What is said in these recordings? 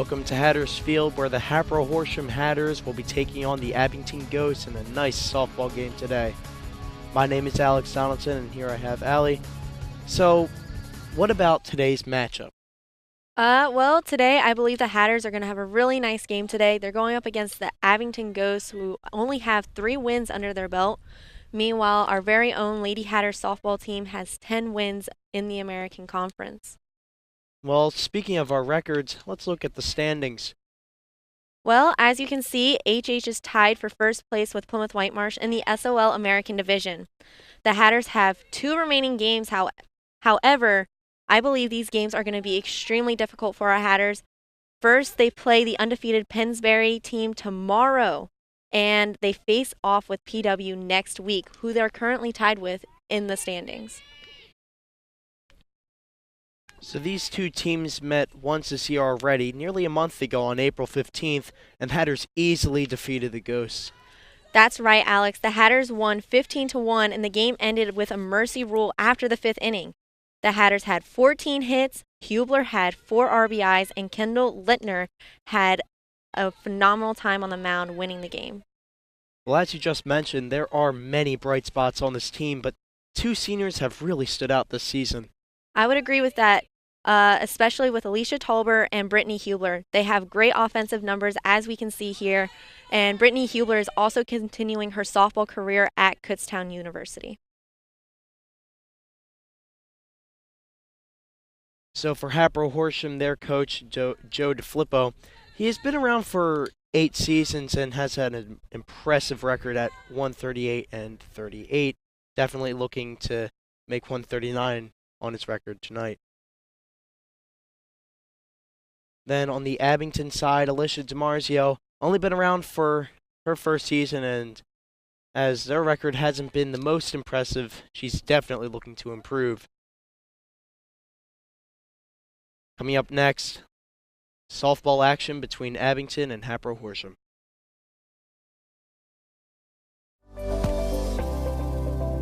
Welcome to Hatters Field, where the Hatboro Horsham Hatters will be taking on the Abington Ghosts in a nice softball game today. My name is Alex Donaldson, and here I have Allie. So, what about today's matchup? Well, today I believe the Hatters are going to have a really nice game today. They're going up against the Abington Ghosts, who only have 3 wins under their belt. Meanwhile, our very own Lady Hatters softball team has 10 wins in the American Conference. Well, speaking of our records, let's look at the standings. Well, as you can see, HH is tied for first place with Plymouth Whitemarsh in the SOL American Division. The Hatters have 2 remaining games. However, I believe these games are going to be extremely difficult for our Hatters. First, they play the undefeated Pennsbury team tomorrow, and they face off with PW next week, who they're currently tied with in the standings. So these two teams met once this year already, nearly a month ago on April 15th, and the Hatters easily defeated the Ghosts. That's right, Alex. The Hatters won 15-1, and the game ended with a mercy rule after the 5th inning. The Hatters had 14 hits, Hubler had 4 RBIs, and Kendall Littner had a phenomenal time on the mound winning the game. Well, as you just mentioned, there are many bright spots on this team, but 2 seniors have really stood out this season. I would agree with that, especially with Alicia Tolber and Brittany Hubler. They have great offensive numbers, as we can see here, and Brittany Hubler is also continuing her softball career at Kutztown University. So for Hatboro Horsham, their coach, Joe DeFlippo, he has been around for 8 seasons and has had an impressive record at 138 and 38. Definitely looking to make 139 on his record tonight. Then on the Abington side, Alicia DiMarzio, only been around for her first season, and as their record hasn't been the most impressive, she's definitely looking to improve. Coming up next, softball action between Abington and Hatboro Horsham.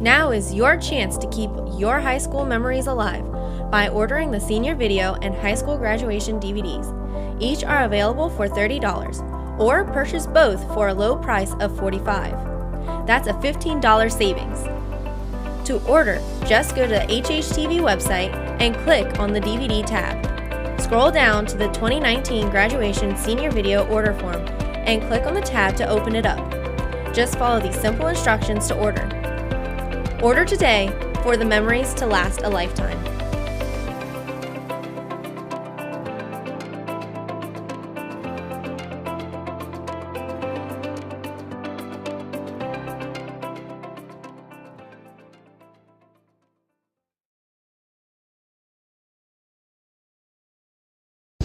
Now is your chance to keep your high school memories alive by ordering the senior video and high school graduation DVDs. Each are available for $30, or purchase both for a low price of $45. That's a $15 savings. To order, just go to the HHTV website and click on the DVD tab. Scroll down to the 2019 graduation senior video order form and click on the tab to open it up. Just follow these simple instructions to order. Order today for the memories to last a lifetime.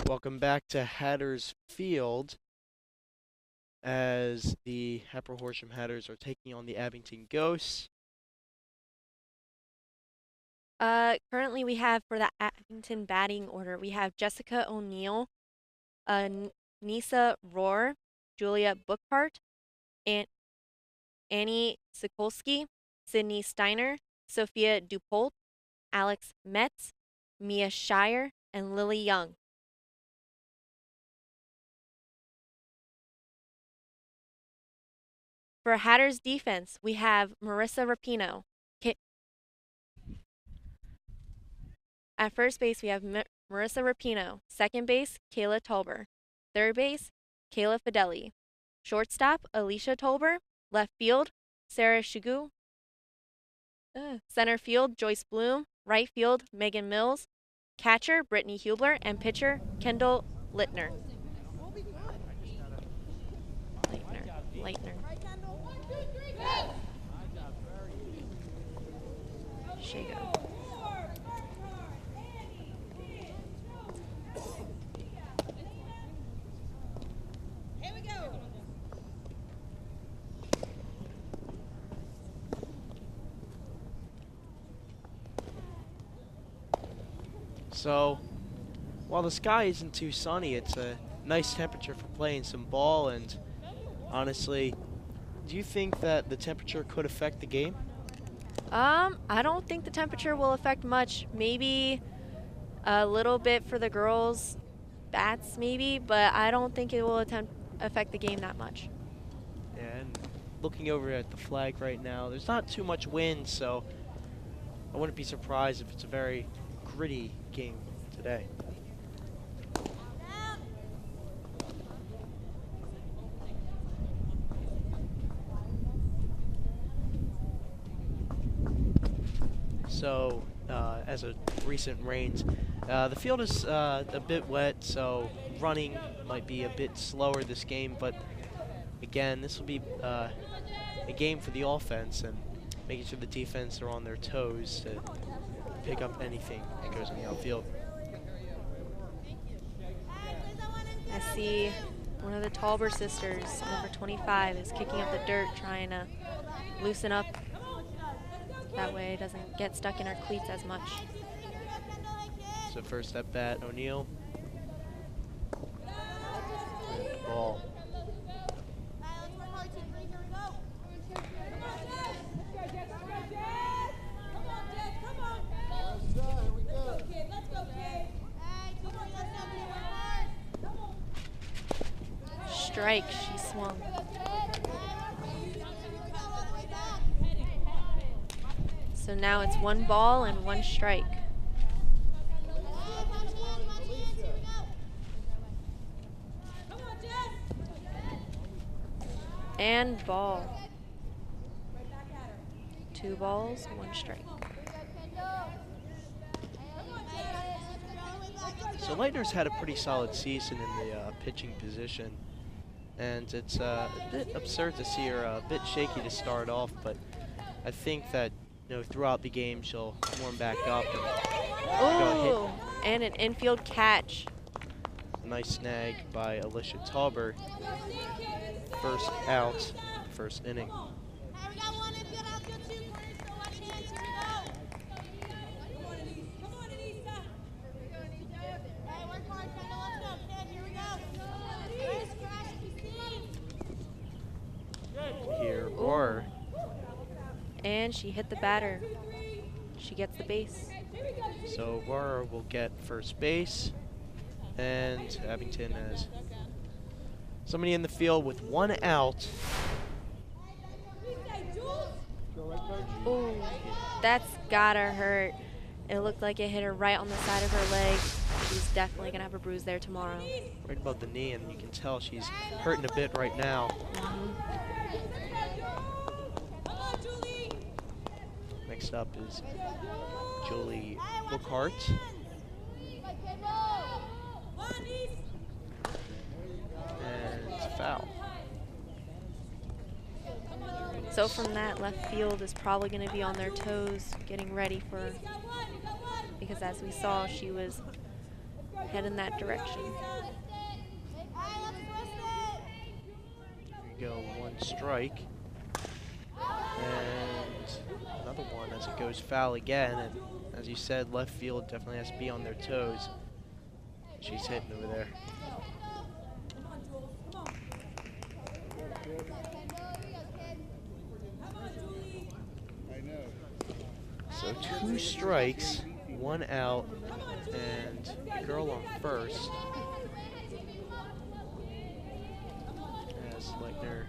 Welcome back to Hatters Field, as the Hatboro Horsham Hatters are taking on the Abington Ghosts. Currently we have for the Abington batting order, we have Jessica O'Neill, Nisa Rohr, Julia Bookpart, and Annie Sikolsky, Sydney Steiner, Sophia Dupolt, Alex Metz, Mia Shire, and Lily Young. For Hatters defense, we have Marissa Rapino. At first base, we have Marissa Rapino. Second base, Kayla Tolber. Third base, Kayla Fideli. Shortstop, Alicia Tolber. Left field, Sarah Shigu. Center field, Joyce Bloom. Right field, Megan Mills. Catcher, Brittany Hubler. And pitcher, Kendall Littner. Leitner. Shago. So, while the sky isn't too sunny, it's a nice temperature for playing some ball, and honestly, do you think that the temperature could affect the game? I don't think the temperature will affect much. Maybe a little bit for the girls bats maybe, but I don't think it will affect the game that much. And looking over at the flag right now, there's not too much wind, so I wouldn't be surprised if it's a very gritty game today. So, as of recent rains, the field is a bit wet, so running might be a bit slower this game, but again, this will be a game for the offense and making sure the defense are on their toes to pick up anything that goes in the outfield. I see one of the Talbert sisters, number 25, is kicking up the dirt, trying to loosen up. That way it doesn't get stuck in her cleats as much. So first at bat, O'Neal. Ball. Strike, she swung. So now it's 1 ball and 1 strike. And ball. 2 balls, 1 strike. So Leitner's had a pretty solid season in the pitching position, and it's a bit absurd to see her a bit shaky to start off, but I think that throughout the game she'll warm back up and Ooh, and an infield catch. A nice snag by Alicia Tauber. First out, first inning. Here, or and she hit the batter. She gets the base. So Aurora will get first base, and Abington has somebody in the field with 1 out. Ooh, that's gotta hurt. It looked like it hit her right on the side of her leg. She's definitely gonna have a bruise there tomorrow. Right above the knee, and you can tell she's hurting a bit right now. Next up is Julie Bookhart. And foul. So from that, left field is probably going to be on their toes, getting ready for, because as we saw, she was heading that direction. Here we go, 1 strike. And another one as it goes foul again. And as you said, left field definitely has to be on their toes. She's hitting over there. So 2 strikes, 1 out, and girl on first. As Leitner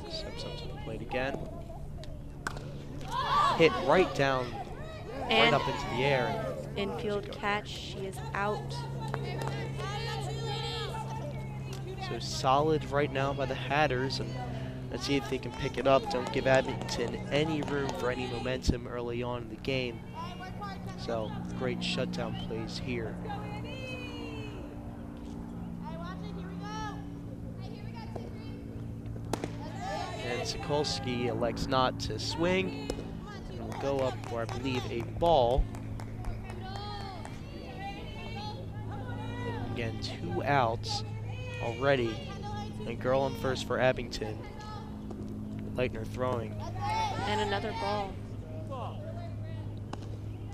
steps up to the plate again. Hit right down, And right up into the air. infield catch, she is out. So solid right now by the Hatters, and let's see if they can pick it up. Don't give Abington any room for any momentum early on in the game. So great shutdown plays here. And Sokolsky elects not to swing. And will go up for, I believe, a ball. Again, 2 outs already. And girl on first for Abington. Leitner throwing. And another ball.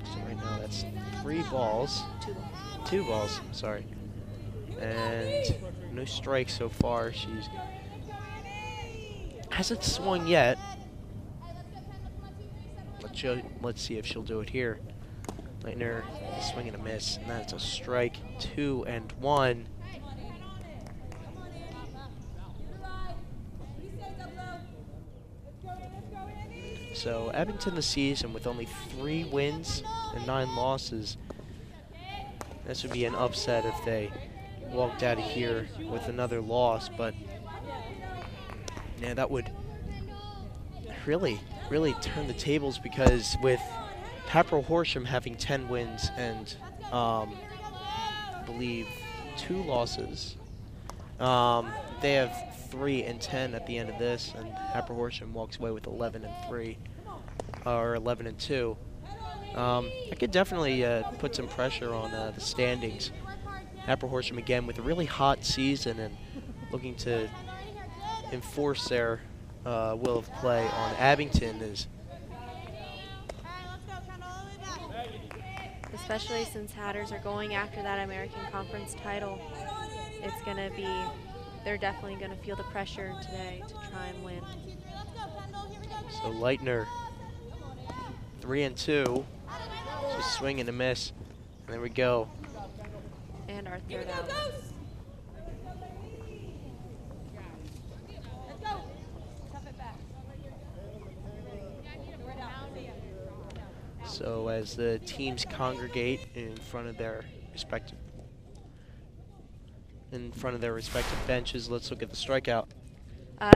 So right now that's 3 balls. 2 balls. 2 balls, sorry. And no strikes so far. She's hasn't swung yet. Let's see if she'll do it here. Leitner, swing and a miss, and that's a strike. 2-1. So Abington this season with only 3 wins and 9 losses. This would be an upset if they walked out of here with another loss, but yeah, that would really turn the tables, because with Hatboro Horsham having 10 wins and I believe 2 losses, they have 3-10 at the end of this, and Hatboro Horsham walks away with 11-3 or 11-2. I could definitely put some pressure on the standings. Hatboro Horsham again with a really hot season and looking to enforce their will of play on Abington is. Especially since Hatters are going after that American Conference title. It's going to be, they're definitely going to feel the pressure today to try and win. So Leitner, 3-2. Just swing and a miss. And there we go. And our third out. So as the teams congregate in front of their respective benches, let's look at the strikeout.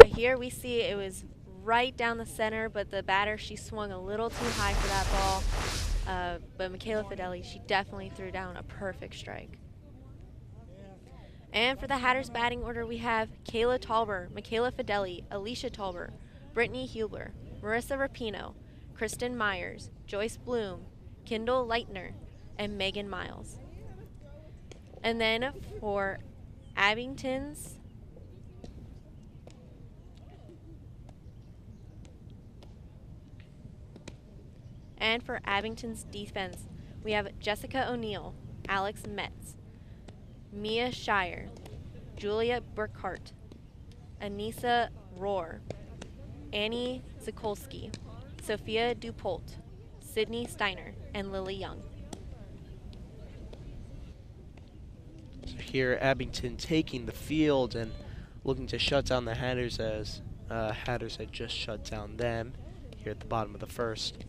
Here we see it was right down the center, but the batter, she swung a little too high for that ball. But Michaela Fideli, she definitely threw down a perfect strike. And for the Hatters batting order, we have Kayla Tauber, Michaela Fideli, Alicia Tauber, Brittany Hubler, Marissa Rapino, Kristen Myers, Joyce Bloom, Kendall Leitner, and Megan Miles. And then for Abington's defense, we have Jessica O'Neill, Alex Metz, Mia Shire, Julia Burkhart, Anissa Rohr, Annie Zikolski, Sophia Dupolt, Sydney Steiner, and Lily Young. So here Abington taking the field and looking to shut down the Hatters, as Hatters had just shut down them here at the bottom of the first.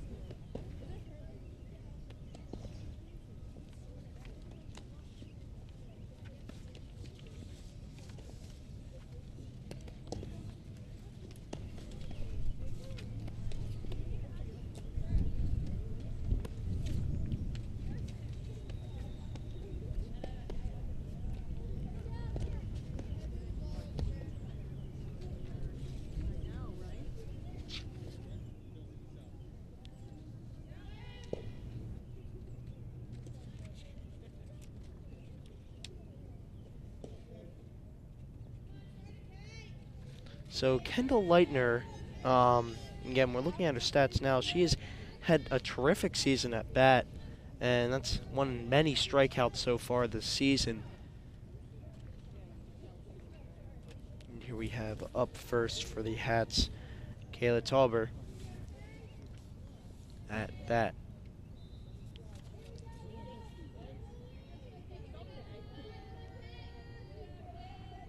So Kendall Leitner, again, we're looking at her stats now. She has had a terrific season at bat, and that's won many strikeouts so far this season. And here we have up first for the Hats, Kayla Tauber at bat.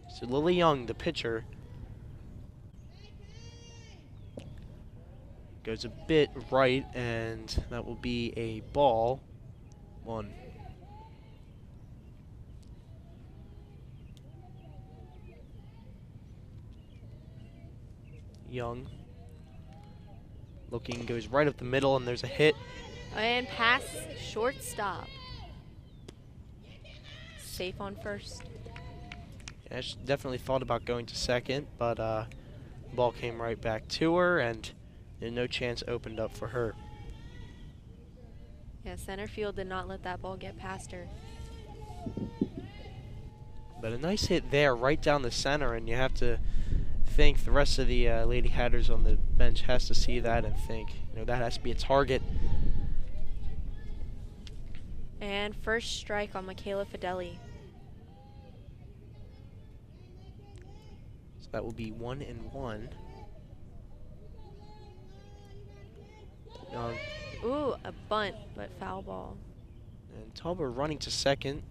So Lily Young, the pitcher, goes a bit right, and that will be a ball. 1. Young looking, goes right up the middle, and there's a hit. And pass shortstop. Safe on first. Yeah, she definitely thought about going to second, but the ball came right back to her, and no chance opened up for her. Yeah, center field did not let that ball get past her. But a nice hit there right down the center, and you have to think the rest of the Lady Hatters on the bench has to see that and think, that has to be a target. And first strike on Michaela Fideli. So that will be 1-1. Young. Ooh, a bunt, but foul ball. And Talbot running to second.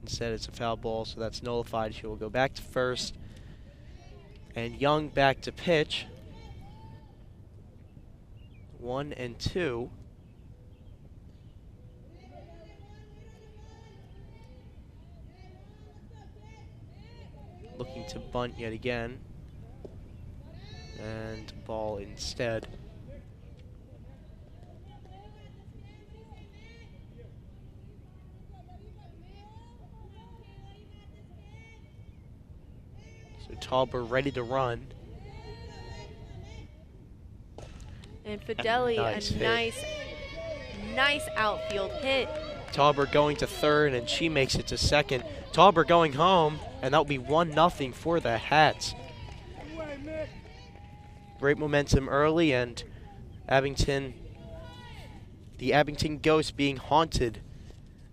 Instead, it's a foul ball, so that's nullified. She will go back to first. And Young back to pitch. 1 and 2. Looking to bunt yet again. And ball instead. So Talbot ready to run. And Fideli, nice outfield hit. Talbot going to third, and she makes it to second. Talbot going home, and that'll be 1-0 for the Hats. Great momentum early, and Abington, the Abington Ghost being haunted,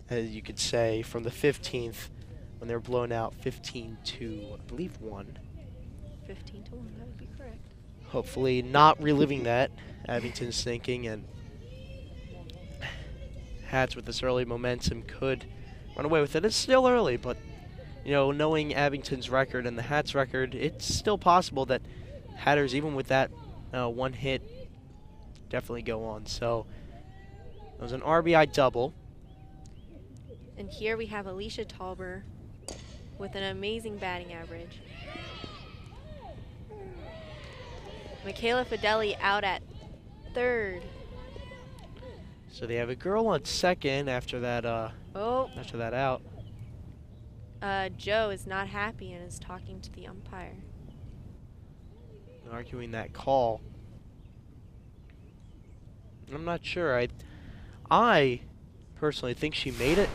as you could say, from the 15th when they were blown out 15 to, I believe, 1. 15 to 1, that would be correct. Hopefully not reliving that. Abington's thinking, and Hats with this early momentum could run away with it. It's still early, but you know, knowing Abington's record and the Hats record, it's still possible that Hatters, even with that one hit, definitely go on. So it was an RBI double. And here we have Alicia Talbot with an amazing batting average. Michaela Fideli out at third. So they have a girl on second after that after that out. Joe is not happy and is talking to the umpire. Arguing that call. I'm not sure. I personally think she made it.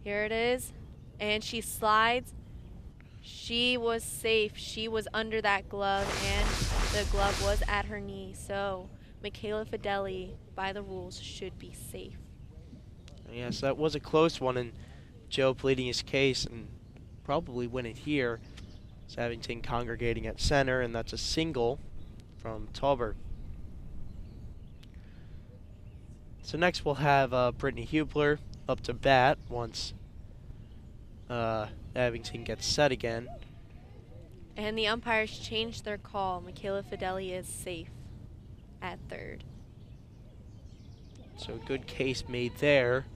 Here it is. And she slides. She was safe. She was under that glove, and the glove was at her knee. So Michaela Fideli, by the rules, should be safe. Yes, that was a close one, and Joe pleading his case and probably win it here. It's Abington congregating at center, and that's a single from Talbot. So next we'll have Brittany Hubler up to bat once Abington gets set again. And the umpires changed their call. Michaela Fideli is safe at third. So a good case made there.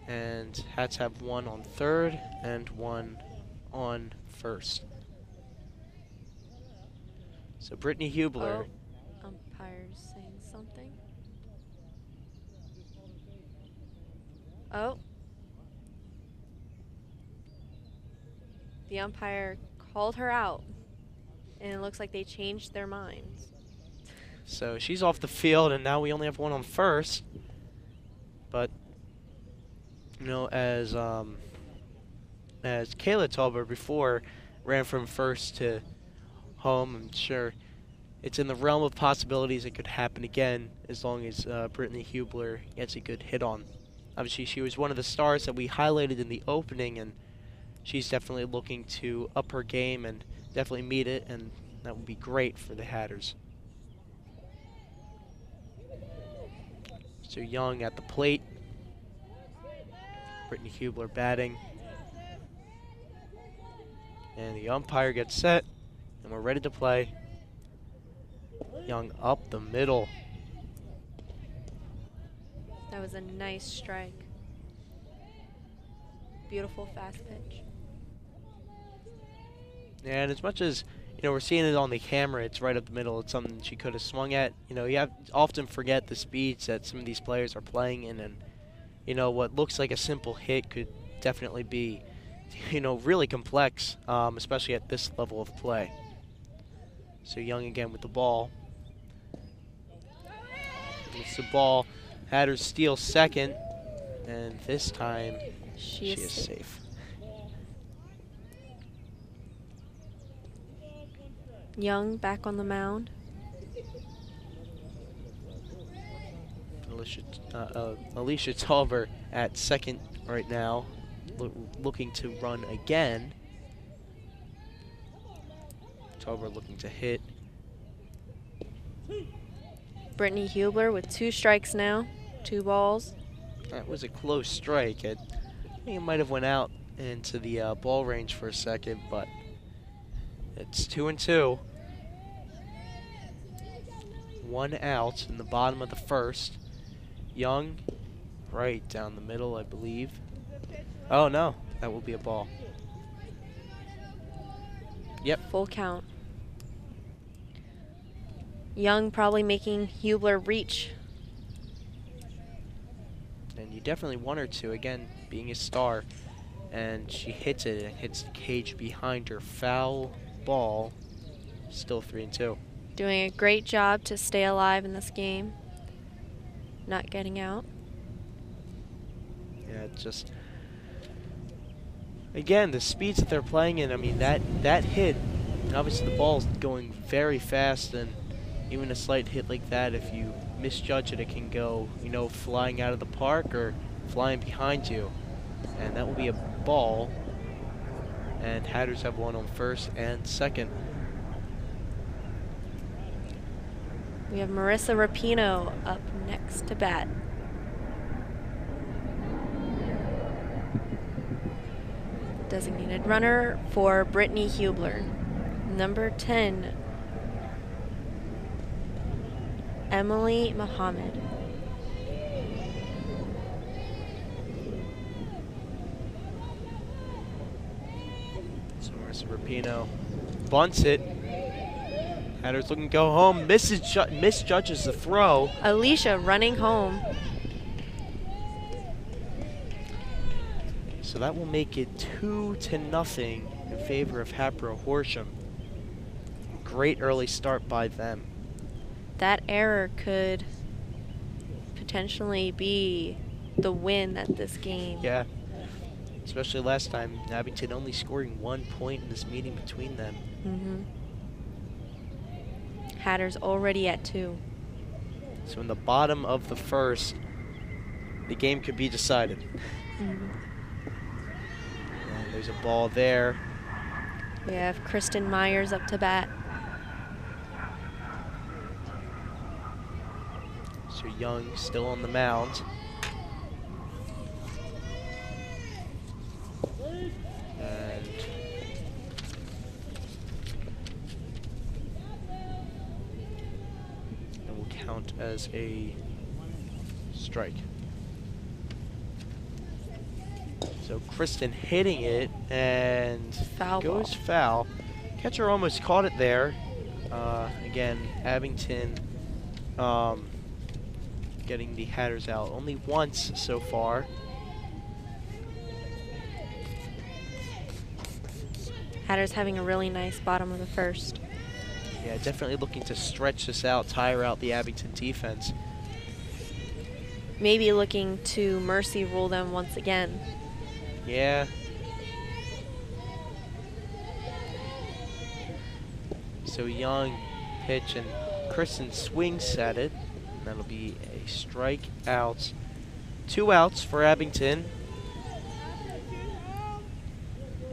And Hats have one on third and one on first. So Brittany Hubler. Oh, umpire's saying something. Oh. The umpire called her out, and it looks like they changed their minds. So she's off the field, and now we only have one on first. But you know, as Kayla Talbot before ran from first to home, I'm sure it's in the realm of possibilities it could happen again as long as Brittany Hubler gets a good hit on. Obviously, she was one of the stars that we highlighted in the opening, and she's definitely looking to up her game and definitely meet it, and that would be great for the Hatters. So Young at the plate. Brittany Hubler batting. And the umpire gets set, and we're ready to play. Young up the middle. That was a nice strike. Beautiful fast pitch. And as much as, you know, we're seeing it on the camera, it's right up the middle. It's something she could have swung at. You know, you have often forget the speeds that some of these players are playing in, and, you know, what looks like a simple hit could definitely be, you know, really complex, especially at this level of play. So Young again with the ball. It's the ball. Hatters steal second, and this time she is safe. Young back on the mound. Alicia Talbot at second right now, looking to run again. Talbot looking to hit. Brittany Hubler with 2 strikes now. 2 balls. That was a close strike. I think it might have went out into the ball range for a second, but it's 2-2. 1 out in the bottom of the first. Young, right down the middle, I believe. Oh no, that will be a ball. Yep. Full count. Young probably making Hubler reach. And you definitely want her to, again, being a star. And she hits it, and it hits the cage behind her. Foul ball. Still 3-2. Doing a great job to stay alive in this game. Not getting out. Yeah, it's just... Again, the speeds that they're playing in, I mean, that hit, obviously the ball's going very fast, and even a slight hit like that, if you misjudge it, it can go, you know, flying out of the park or flying behind you. And that will be a ball. And Hatters have one on first and second. We have Marissa Rapino up next to bat. Designated runner for Brittany Hubler. Number 10, Emily Muhammad. So Marissa Rapino bunts it. Hatters looking to go home. Misjudges the throw. Alicia running home. So that will make it 2-0 in favor of Hatboro Horsham. Great early start by them. That error could potentially be the win at this game. Yeah. Especially last time, Abington only scoring 1 point in this meeting between them. Hatters already at 2. So in the bottom of the first, the game could be decided. And there's a ball there. We have Kristen Myers up to bat. So Young still on the mound. And it will count as a strike. So Kristen hitting it and Foul goes ball. foul. Catcher almost caught it there. Again, Abington getting the Hatters out only once so far. Hatters having a really nice bottom of the first. Yeah, definitely looking to stretch this out, tire out the Abington defense. Maybe looking to mercy rule them once again. Yeah. So Young pitch and Kristen swings at it. And that'll be a strike out. 2 outs for Abington.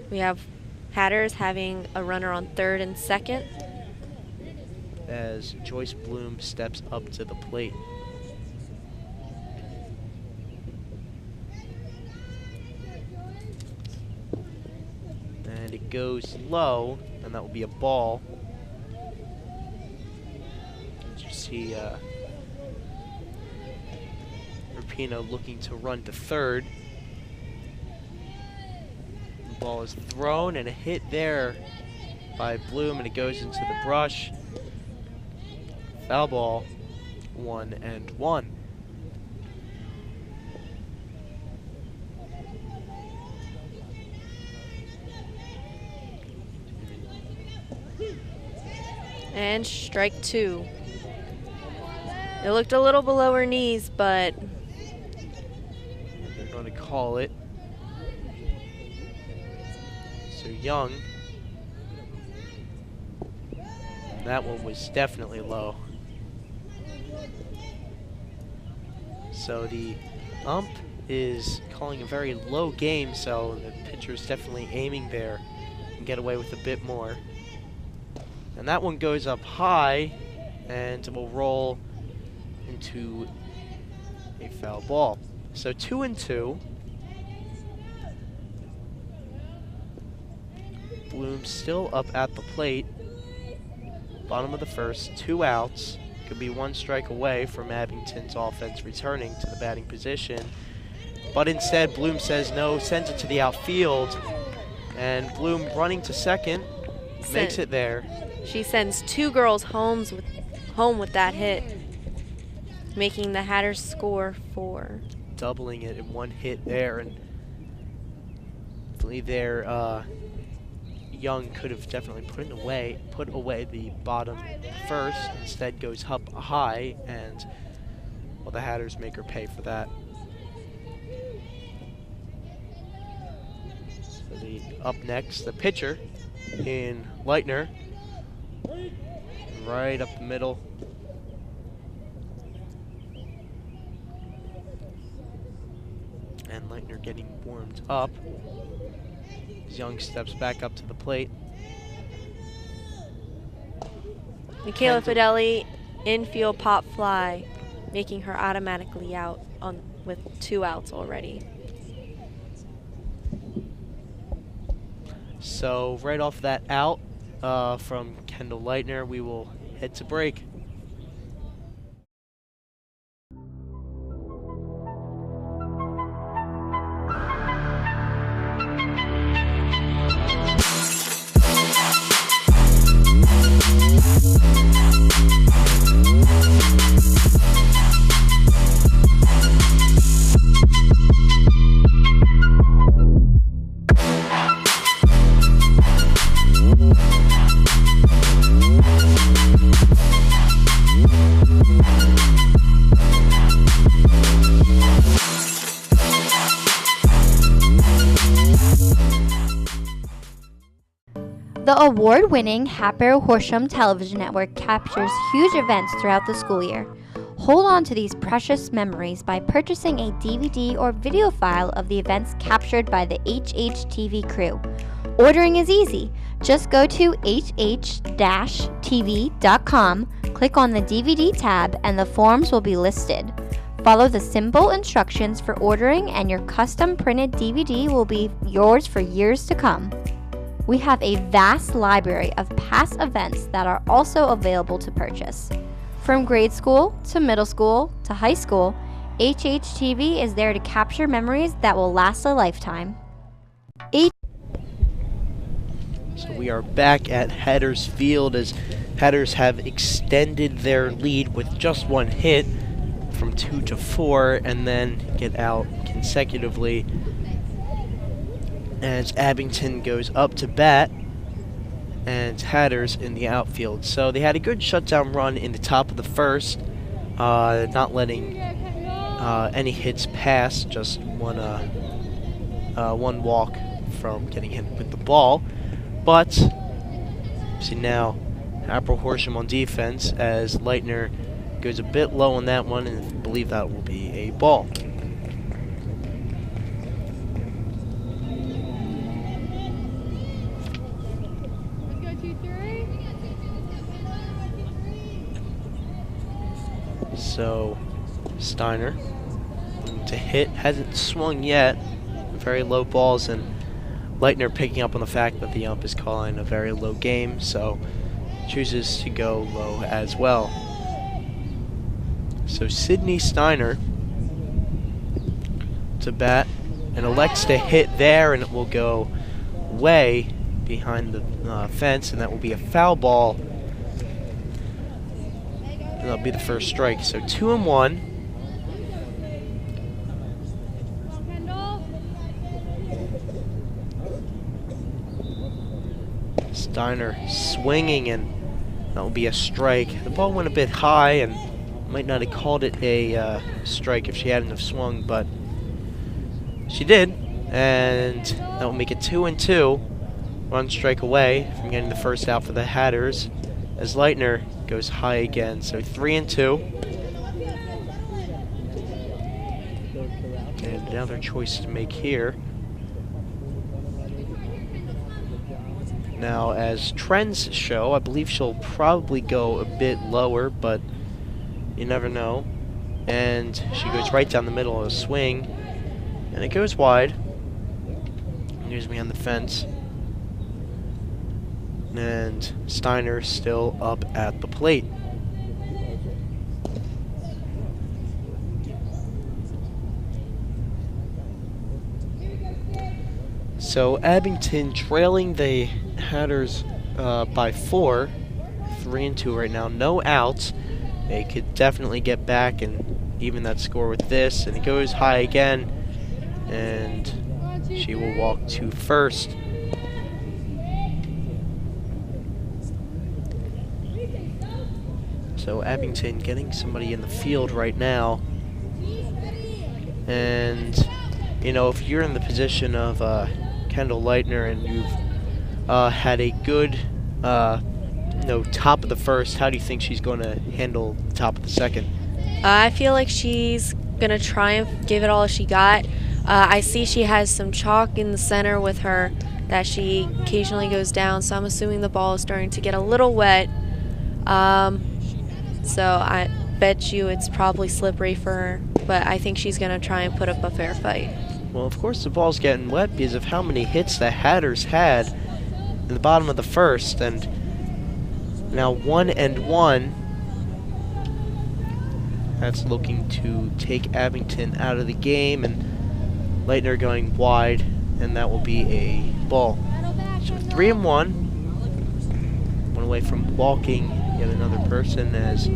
We have Hatters having a runner on third and second. As Joyce Bloom steps up to the plate. And it goes low, and that will be a ball. As you see Rapino looking to run to third. The ball is thrown and a hit there by Bloom, and it goes into the brush. Foul ball, 1-1. And strike 2. It looked a little below her knees, but They're going to call it. So Young. That one was definitely low. So the ump is calling a very low game, so the pitcher is definitely aiming there and get away with a bit more. And that one goes up high and will roll into a foul ball. So 2-2. Bloom still up at the plate. Bottom of the first, 2 outs. Could be 1 strike away from Abington's offense returning to the batting position. But instead, Bloom says no, sends it to the outfield. And Bloom running to second, makes it there. She sends 2 girls home with that hit, making the Hatters score 4. Doubling it in 1 hit there. And there, Young could have definitely put away the bottom first. Instead goes up high, and well, the Hatters make her pay for that. So up next, the pitcher in Leitner, right up the middle. And Leitner getting warmed up. Young steps back up to the plate. Michaela Fideli, infield pop fly, making her automatically out with 2 outs already. So right off that out from Kendall Leitner, we will head to break. The award-winning Hatboro Horsham television network captures huge events throughout the school year. Hold on to these precious memories by purchasing a DVD or video file of the events captured by the HHTV crew. Ordering is easy. Just go to hh-tv.com, click on the DVD tab, and the forms will be listed. Follow the simple instructions for ordering, and your custom printed DVD will be yours for years to come. We have a vast library of past events that are also available to purchase. From grade school to middle school to high school, HHTV is there to capture memories that will last a lifetime. So we are back at Hatters Field as Hatters have extended their lead with just 1 hit from 2 to 4 and then get out consecutively as Abington goes up to bat and Hatters in the outfield. So they had a good shutdown run in the top of the first, not letting any hits pass, just one walk from getting hit with the ball. But see now Hatboro Horsham on defense as Leitner goes a bit low on that one, and I believe that will be a ball. So Steiner to hit, hasn't swung yet, very low balls, and Leitner picking up on the fact that the ump is calling a very low game, so chooses to go low as well. So Sydney Steiner to bat and elects to hit there, and it will go way behind the fence, and that will be a foul ball. And that'll be the first strike. So 2-1. Steiner swinging, and that will be a strike. The ball went a bit high and might not have called it a strike if she hadn't have swung, but she did, and that will make it 2-2. 1 strike away from getting the first out for the Hatters as Leitner goes high again. So 3-2. And another choice to make here. Now, as trends show, I believe she'll probably go a bit lower, but you never know. and she goes right down the middle of a swing, and it goes wide. Here's me on the fence. And Steiner still up at the plate. So Abington trailing the Hatters by 4, 3-2 right now, no outs. They could definitely get back and even that score with this, and it goes high again, and she will walk to first. So Abington getting somebody in the field right now, and you know, if you're in the position of Kendall Leitner and you've had a good top of the first, how do you think she's going to handle the top of the second? I feel like she's going to try and give it all she got. I see she has some chalk in the center with her that she occasionally goes down, so I'm assuming the ball is starting to get a little wet. So I bet you it's probably slippery for her, but I think she's going to try and put up a fair fight. Well, of course the ball's getting wet because of how many hits the Hatters had in the bottom of the first, and now 1-1. That's looking to take Abington out of the game, and Leitner going wide, and that will be a ball. So 3-1. One away from walking yet another person as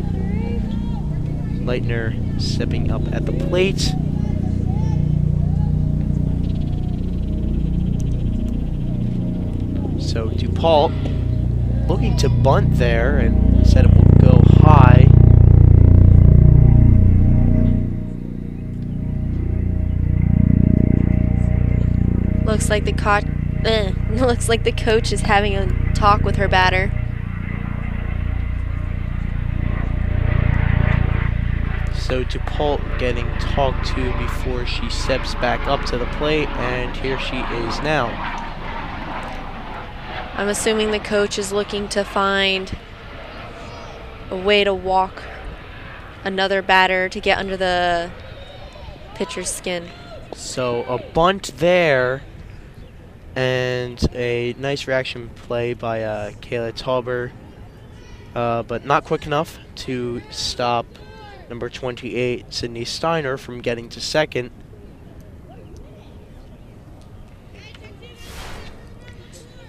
Leitner stepping up at the plate. So DuPault looking to bunt there and said it will go high. Looks like the coach is having a talk with her batter. So DuPault getting talked to before she steps back up to the plate, and here she is now. I'm assuming the coach is looking to find a way to walk another batter to get under the pitcher's skin. So a bunt there, and a nice reaction play by Kayla Tauber, but not quick enough to stop number 28, Sydney Steiner, from getting to second.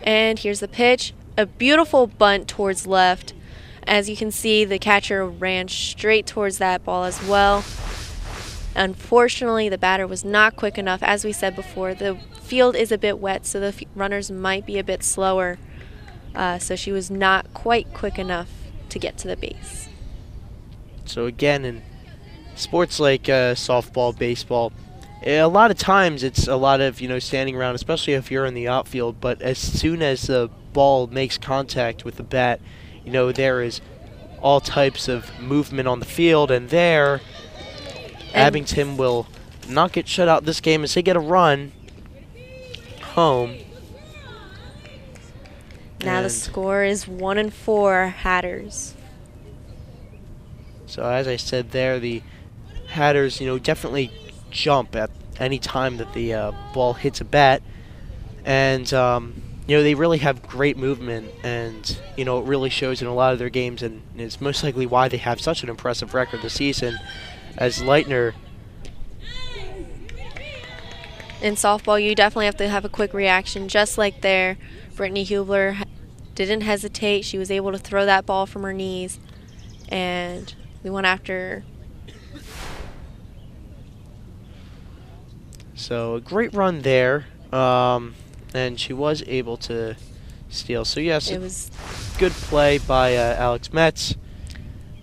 And here's the pitch. A beautiful bunt towards left. As you can see, the catcher ran straight towards that ball as well. Unfortunately, the batter was not quick enough. As we said before, the field is a bit wet, so the runners might be a bit slower. So she was not quite quick enough to get to the base. So again, in sports like softball, baseball, a lot of times it's a lot of standing around, especially if you're in the outfield. But as soon as the ball makes contact with the bat, there is all types of movement on the field, and Abington will not get shut out this game as they get a run home. Now the score is 1-4 Hatters. So as I said there, the Hatters, definitely jump at any time that the ball hits a bat, and they really have great movement, and it really shows in a lot of their games, and it's most likely why they have such an impressive record this season. As Leitner, in softball, you definitely have to have a quick reaction, just like there. Brittany Hubler didn't hesitate. She was able to throw that ball from her knees, and we went after. So a great run there, and she was able to steal. So yes, it was good play by Alex Metz.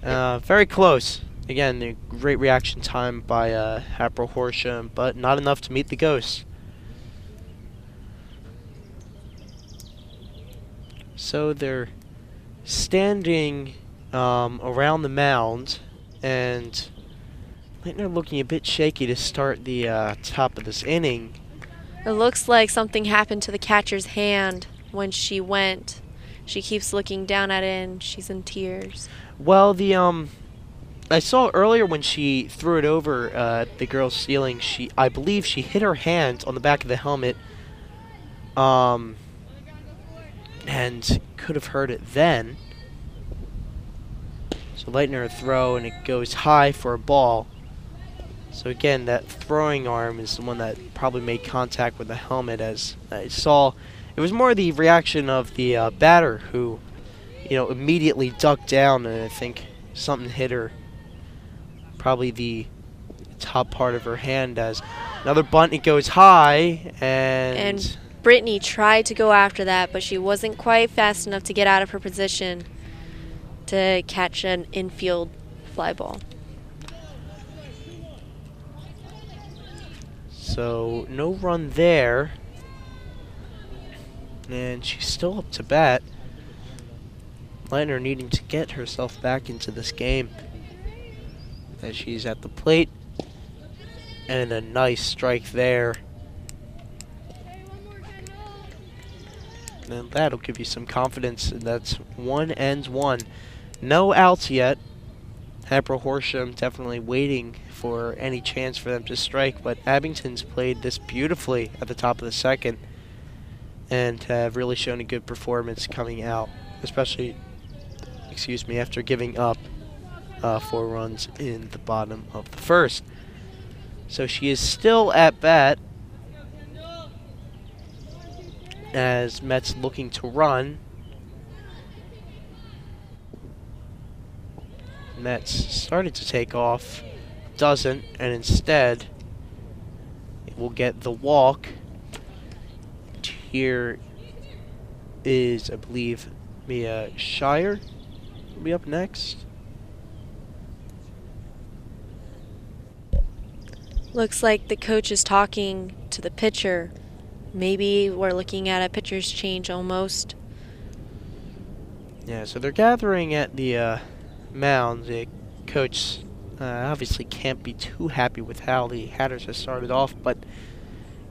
Very close. Again, the great reaction time by Hatboro Horsham, but not enough to meet the Ghosts. So they're standing around the mound, and Leitner looking a bit shaky to start the top of this inning. It looks like something happened to the catcher's hand when she went. She keeps looking down at it, and she's in tears. Well, I saw earlier when she threw it over the girl's ceiling, I believe she hit her hand on the back of the helmet, and could have heard it then. So Leitner a throw, and it goes high for a ball. So again, that throwing arm is the one that probably made contact with the helmet. As I saw, it was more the reaction of the batter who, immediately ducked down, and I think something hit her, probably the top part of her hand. As another bunt, it goes high, and Brittany tried to go after that, but she wasn't quite fast enough to get out of her position to catch an infield fly ball. So no run there, and she's still up to bat. Leitner needing to get herself back into this game, as she's at the plate, and a nice strike there. And that'll give you some confidence, and that's 1-1. No outs yet. Hatboro Horsham definitely waiting for any chance for them to strike, but Abington's played this beautifully at the top of the second and have really shown a good performance coming out, especially, after giving up 4 runs in the bottom of the first. So she is still at bat, as Mets looking to run. Mets started to take off, doesn't, and instead it will get the walk. Here is, I believe, Mia Shire will be up next. Looks like the coach is talking to the pitcher. Maybe we're looking at a pitcher's change almost. Yeah, so they're gathering at the mound. The coach obviously can't be too happy with how the Hatters have started off, but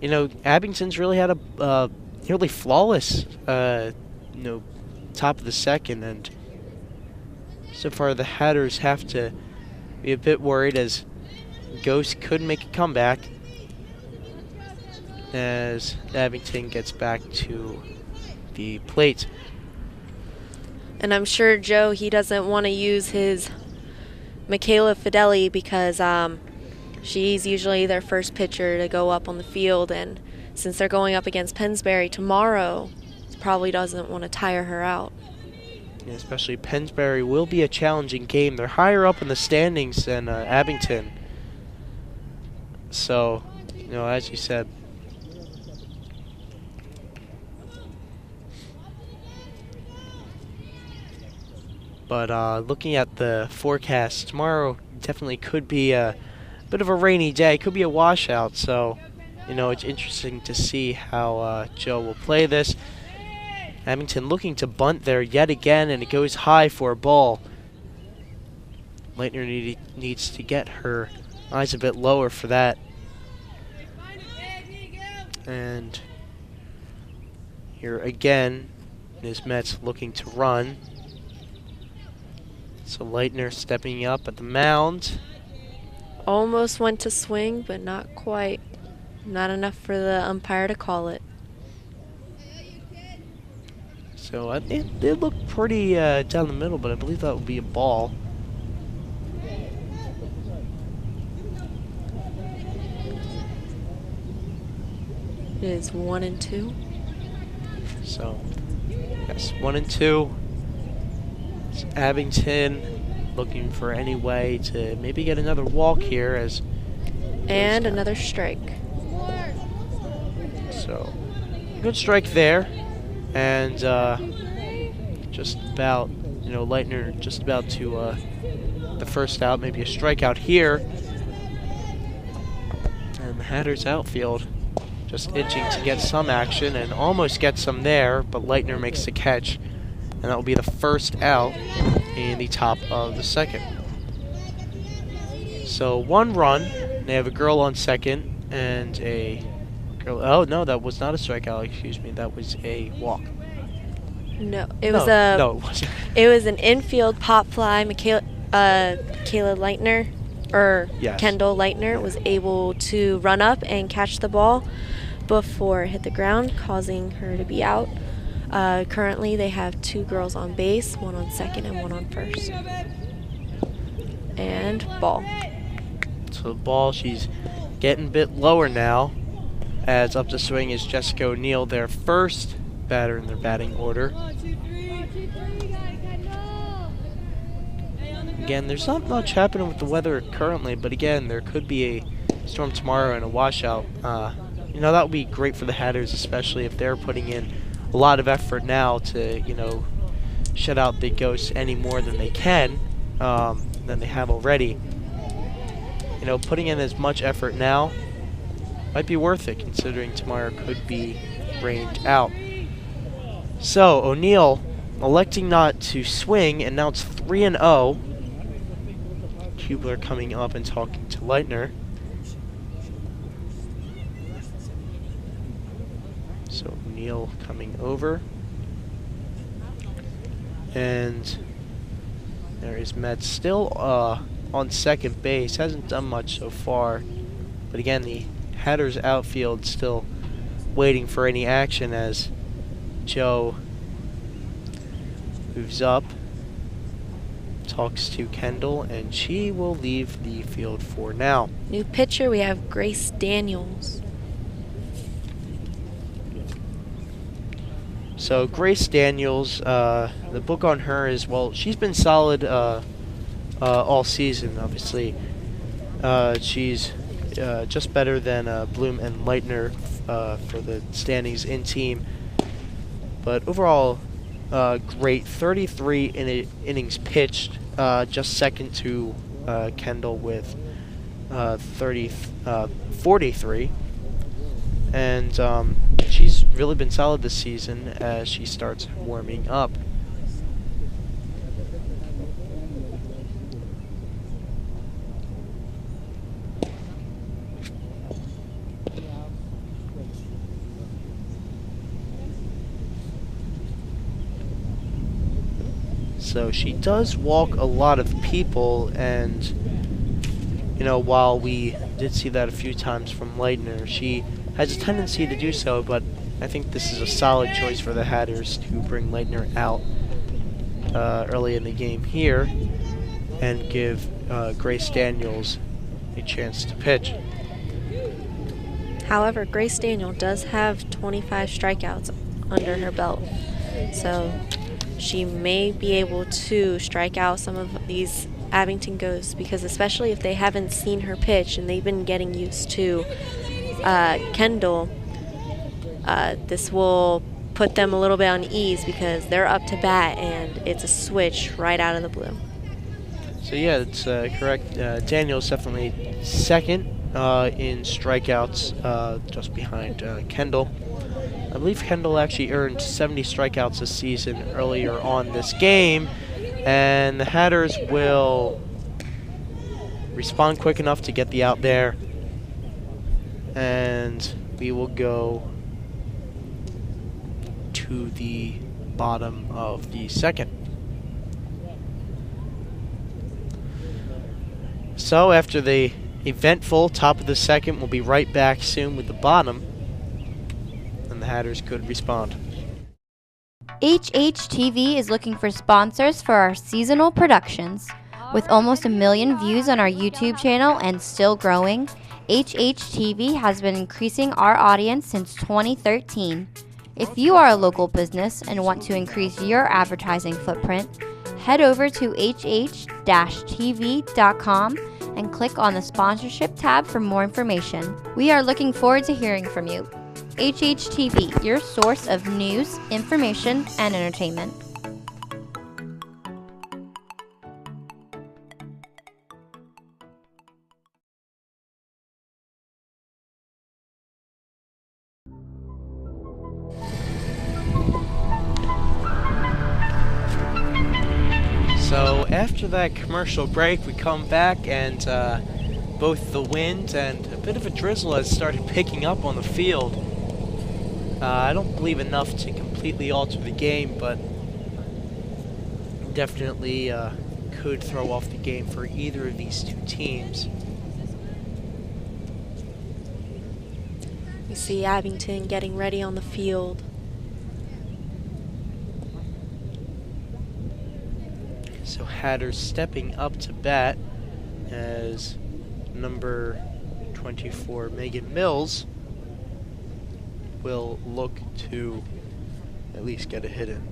Abington's really had a nearly flawless top of the second, and so far the Hatters have to be a bit worried, as Ghost could make a comeback as Abington gets back to the plate. And I'm sure Joe, he doesn't want to use his Michaela Fideli, because she's usually their first pitcher to go up on the field, and since they're going up against Pennsbury tomorrow, he probably doesn't want to tire her out. Yeah, especially Pennsbury will be a challenging game. They're higher up in the standings than Abington. So, as you said, but looking at the forecast, tomorrow definitely could be a bit of a rainy day. Could be a washout, so it's interesting to see how Joe will play this. Abington looking to bunt there yet again, and it goes high for a ball. Leitner needs to get her eyes a bit lower for that. And here again is Mets looking to run. So Leitner stepping up at the mound. Almost went to swing, but not quite. Not enough for the umpire to call it. So it looked pretty down the middle, but I believe that would be a ball. It is 1-2. So, yes, 1-2. It's Abington looking for any way to maybe get another walk here, and another strike. So, good strike there, and just about, Leitner just about to the first out, maybe a strikeout here, and the Hatters outfield just itching to get some action, and almost gets some there, but Leitner makes the catch, and that will be the first out in the top of the second. So 1 run. They have a girl on second and a girl. Oh no, that was not a strikeout. Excuse me, that was a walk. No, it was a. No, it wasn't. It was an infield pop fly. Kayla Leitner, or Yes. Kendall Leitner, was able to run up and catch the ball before it hit the ground, causing her to be out. Currently, they have 2 girls on base, 1 on second and 1 on first. And ball. So the ball, she's getting a bit lower now, as up to swing is Jessica O'Neill, their first batter in their batting order. Again, there's not much happening with the weather currently, but again, there could be a storm tomorrow and a washout. That would be great for the Hatters, especially if they're putting in a lot of effort now to, shut out the Ghosts any more than they can, than they have already. Putting in as much effort now might be worth it, considering tomorrow could be rained out. So, O'Neill electing not to swing, and now it's 3-0. Kubler coming up and talking to Leitner. So O'Neill coming over. And there is Metz still on second base. Hasn't done much so far. But again, the Hatters outfield still waiting for any action as Joe moves up, talks to Kendall, and she will leave the field for now. New pitcher, we have Grace Daniels. So Grace Daniels, the book on her is, well, she's been solid all season, obviously. She's just better than Bloom and Leitner for the standings in team. But overall, great. 33 innings pitched, just second to Kendall with 43. And she's really been solid this season as she starts warming up. So she does walk a lot of people, and while we did see that a few times from Leitner, she has a tendency to do so, but I think this is a solid choice for the Hatters to bring Leitner out early in the game here and give Grace Daniels a chance to pitch. However, Grace Daniel does have 25 strikeouts under her belt, so she may be able to strike out some of these Abington Ghosts, because especially if they haven't seen her pitch and they've been getting used to Kendall, this will put them a little bit on ease because they're up to bat and it's a switch right out of the blue. So yeah, that's correct. Daniel's definitely second in strikeouts, just behind Kendall. I believe Kendall actually earned 70 strikeouts this season earlier on this game, and the Hatters will respond quick enough to get the out there, and we will go to the bottom of the second. So after the eventful top of the second, we'll be right back soon with the bottom, and the Hatters could respond. HHTV is looking for sponsors for our seasonal productions. With almost 1 million views on our YouTube channel and still growing, HHTV has been increasing our audience since 2013. If you are a local business and want to increase your advertising footprint, head over to hh-tv.com and click on the sponsorship tab for more information. We are looking forward to hearing from you. HHTV, your source of news, information, and entertainment. So after that commercial break, we come back, and both the wind and a bit of a drizzle has started picking up on the field. I don't believe enough to completely alter the game, but definitely could throw off the game for either of these two teams. We see Abington getting ready on the field. So Hatters stepping up to bat as number 24, Megan Mills, will look to at least get a hit in.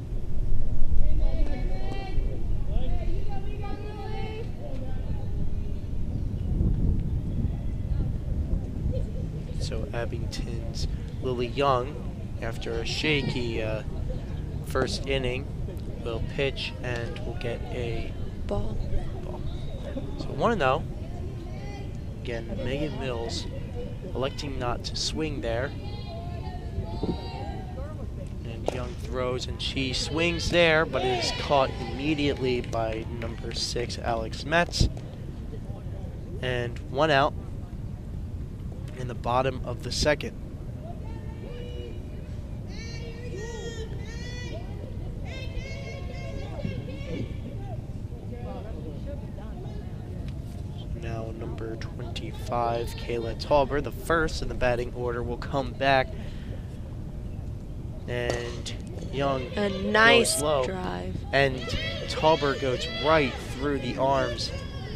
So Abington's Lily Young, after a shaky first inning, will pitch and will get a Ball. So 1-0. Again, Megan Mills electing not to swing there. And Young throws and she swings there, but it is caught immediately by number 6, Alex Metz. And 1 out in the bottom of the second. Now number 25, Kayla Tauber, the first in the batting order, will come back. And Young A nice goes low. drive. And Tauber goes right through the arms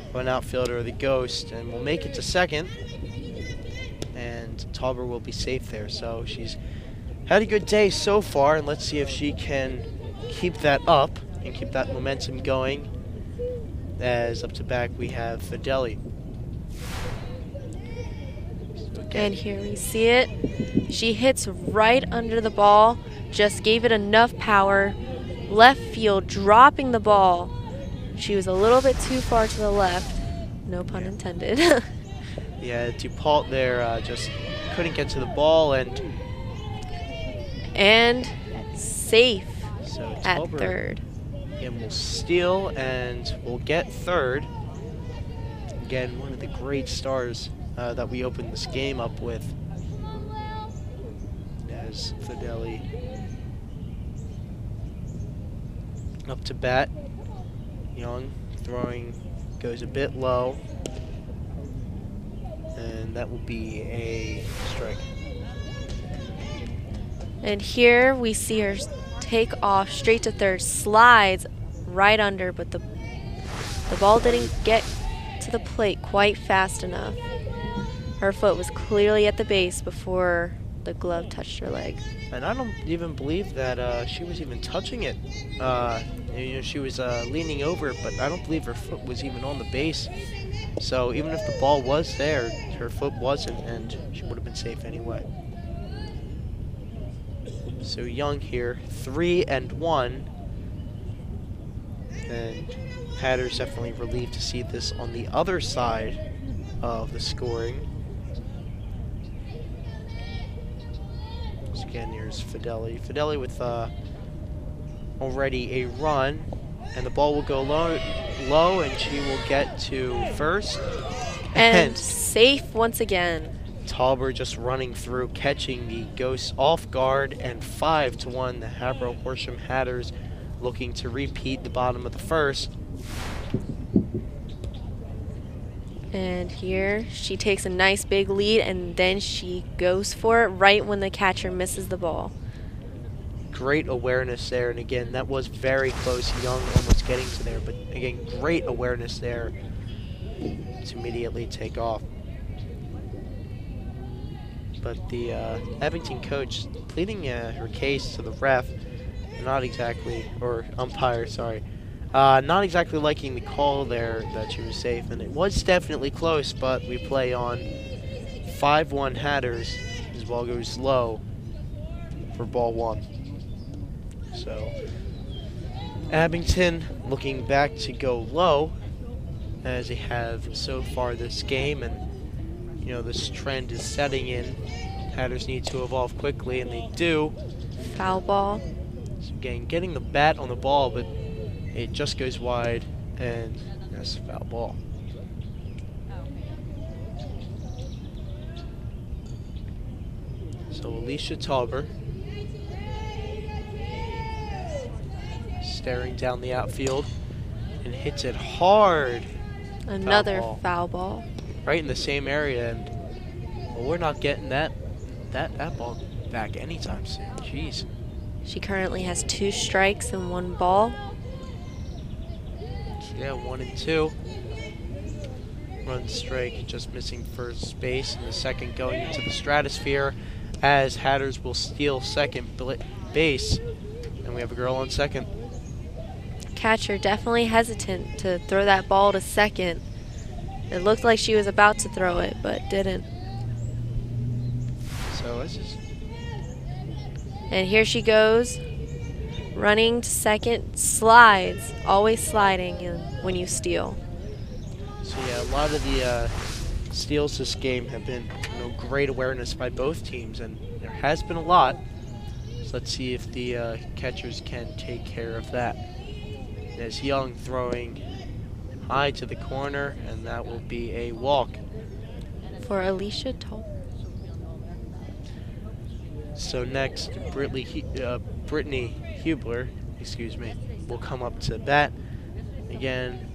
of an outfielder, the Ghost, and will make it to second. And Tauber will be safe there. So she's had a good day so far, and let's see if she can keep that up and keep that momentum going. As up to back we have Fideli. And here we see it. She hits right under the ball, just gave it enough power. Left field, dropping the ball. She was a little bit too far to the left. No pun intended. Yeah, DuPont there just couldn't get to the ball, and safe so at Tauber third. again will steal and will get third. Again, one of the great stars that we opened this game up with, as Fideli up to bat. Young throwing goes a bit low, and that will be a strike. And here we see her take off straight to third, slides right under, but the ball didn't get to the plate quite fast enough. Her foot was clearly at the base before the glove touched her leg. And I don't even believe that she was even touching it. You know, she was leaning over it, but I don't believe her foot was even on the base. So even if the ball was there, her foot wasn't, and she would have been safe anyway. So Young here, 3-1. And Hatters definitely relieved to see this on the other side of the scoring. So again, here's Fideli. Fideli with already a run, and the ball will go low, and she will get to first. And safe once again. Tauber just running through, catching the Ghosts off guard, and 5-1. The Hatboro Horsham Hatters looking to repeat the bottom of the first. And here she takes a nice big lead, and then she goes for it right when the catcher misses the ball. Great awareness there, and again, that was very close. Young almost getting to there, but again, great awareness there to immediately take off. But the Abington coach pleading her case to the ref, not exactly, or umpire, sorry, not exactly liking the call there that she was safe, and it was definitely close, but we play on 5-1 Hatters as ball goes low for ball one. So Abington looking back to go low as they have so far this game, and you know this trend is setting in. Hatters need to evolve quickly, and they do. Foul ball. So again, getting the bat on the ball, but it just goes wide, and that's foul ball. So Alicia Tauber staring down the outfield and hits it hard. Another ball. foul ball. Right in the same area, and well, we're not getting that ball back anytime soon. Jeez. She currently has 2 strikes and 1 ball. Yeah, 1 and 2. Run strike, just missing first base, and the second going into the stratosphere as Hatters will steal second base, and we have a girl on second. Catcher definitely hesitant to throw that ball to second. It looked like she was about to throw it, but didn't. So this is... And here she goes, running to second, slides, always sliding when you steal. So yeah, a lot of the steals this game have been great awareness by both teams, and there has been a lot. So let's see if the catchers can take care of that. There's Young throwing high to the corner, and that will be a walk. For Alicia Toll. So next, Brittany Hubler, will come up to bat. Again,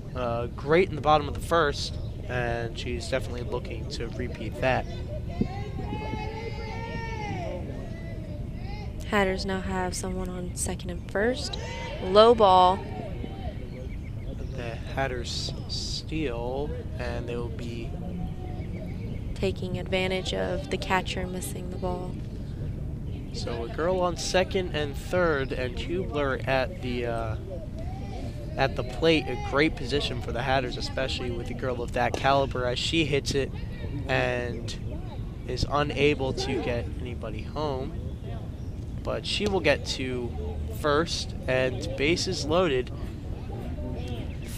great in the bottom of the first, and she's definitely looking to repeat that. Hatters now have someone on second and first. Low ball. The Hatters steal, and they will be taking advantage of the catcher missing the ball. So a girl on second and third, and Hubler at the plate. A great position for the Hatters, especially with a girl of that caliber, as she hits it and is unable to get anybody home. But she will get to first, and bases loaded.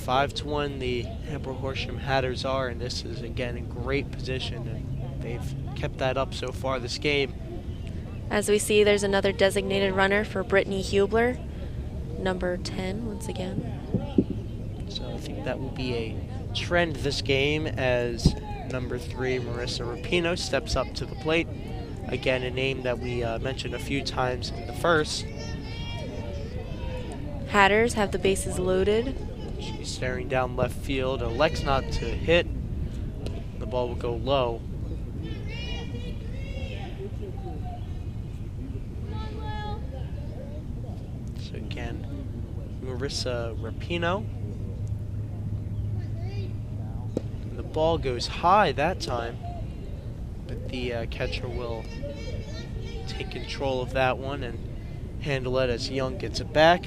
5-1 the Hatboro Horsham Hatters are, and this is again in great position, and they've kept that up so far this game. As we see, there's another designated runner for Brittany Hubler, number 10 once again. So I think that will be a trend this game as number 3 Marissa Rapino steps up to the plate. Again, a name that we mentioned a few times in the first. Hatters have the bases loaded. She's staring down left field, elects not to hit. The ball will go low. So again, Marissa Rapino. And the ball goes high that time, but the catcher will take control of that one and handle it as Young gets it back.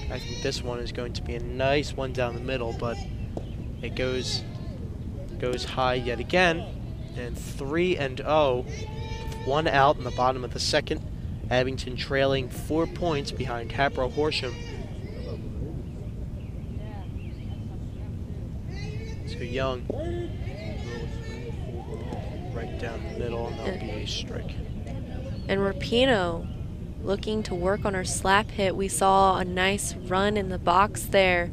I think this one is going to be a nice one down the middle, but it goes high yet again. And 3-0, 1 out in the bottom of the second. Abington trailing 4 points behind Hatboro Horsham. So Young, right down the middle, and that'll be a strike. And Rapino looking to work on her slap hit. We saw a nice run in the box there.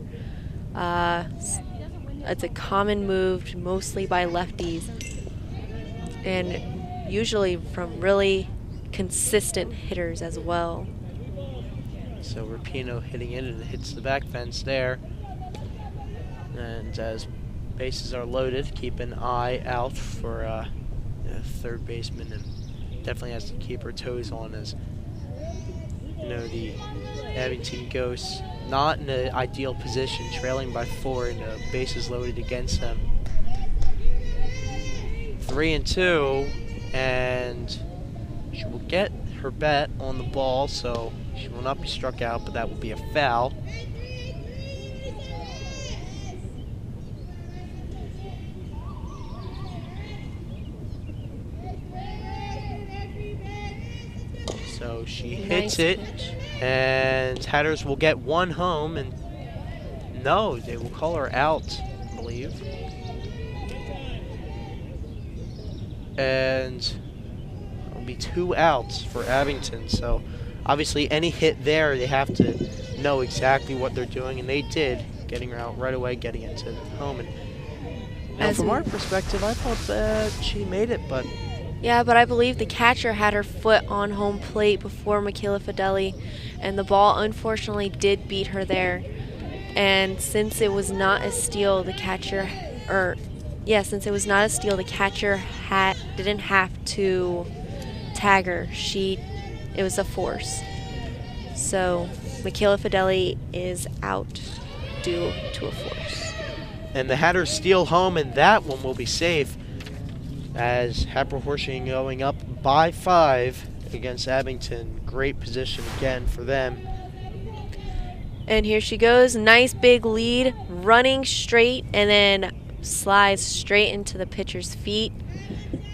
It's a common move, mostly by lefties, and usually from really consistent hitters as well. So Rapino hitting it, and it hits the back fence there. And as bases are loaded, keep an eye out for the third baseman, and definitely has to keep her toes on, as the Abington Ghosts not in an ideal position, trailing by 4, and bases loaded against them. 3-2, and she will get her bat on the ball, so she will not be struck out, but that will be a foul. So she hits it, and Hatters will get 1 home, and no, they will call her out, I believe. And it'll be 2 outs for Abington. So obviously any hit there, they have to know exactly what they're doing, and they did, getting her out right away, getting it to home. And from our perspective, I thought that she made it, but Yeah, but I believe the catcher had her foot on home plate before Michaela Fideli, and the ball unfortunately did beat her there. And since it was not a steal, the catcher, didn't have to tag her. It was a force. So Michaela Fideli is out due to a force. And the Hatters steal home, and that one will be safe, as Hatboro Horsham going up by 5 against Abington. Great position again for them. And here she goes, nice big lead, running straight, and then slides straight into the pitcher's feet.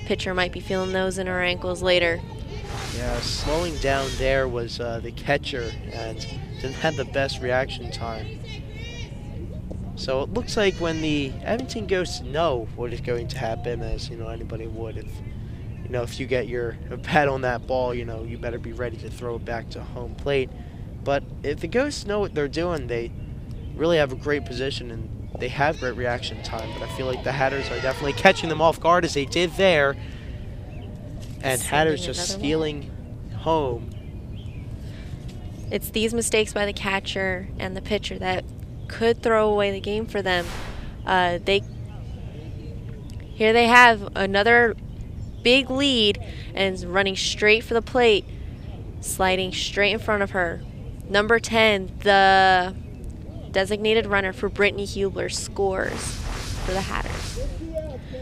Pitcher might be feeling those in her ankles later. Yeah, slowing down there was the catcher, and didn't have the best reaction time. So it looks like when the Abington ghosts know what is going to happen, as anybody would, if you get your bat on that ball, you better be ready to throw it back to home plate. But if the ghosts know what they're doing, they really have a great position and they have great reaction time. But I feel like the Hatters are definitely catching them off guard, as they did there. And Hatters just stealing home. It's these mistakes by the catcher and the pitcher that could throw away the game for them. Here they have another big lead and is running straight for the plate, sliding straight in front of her. Number 10, the designated runner for Brittany Hubler, scores for the Hatters.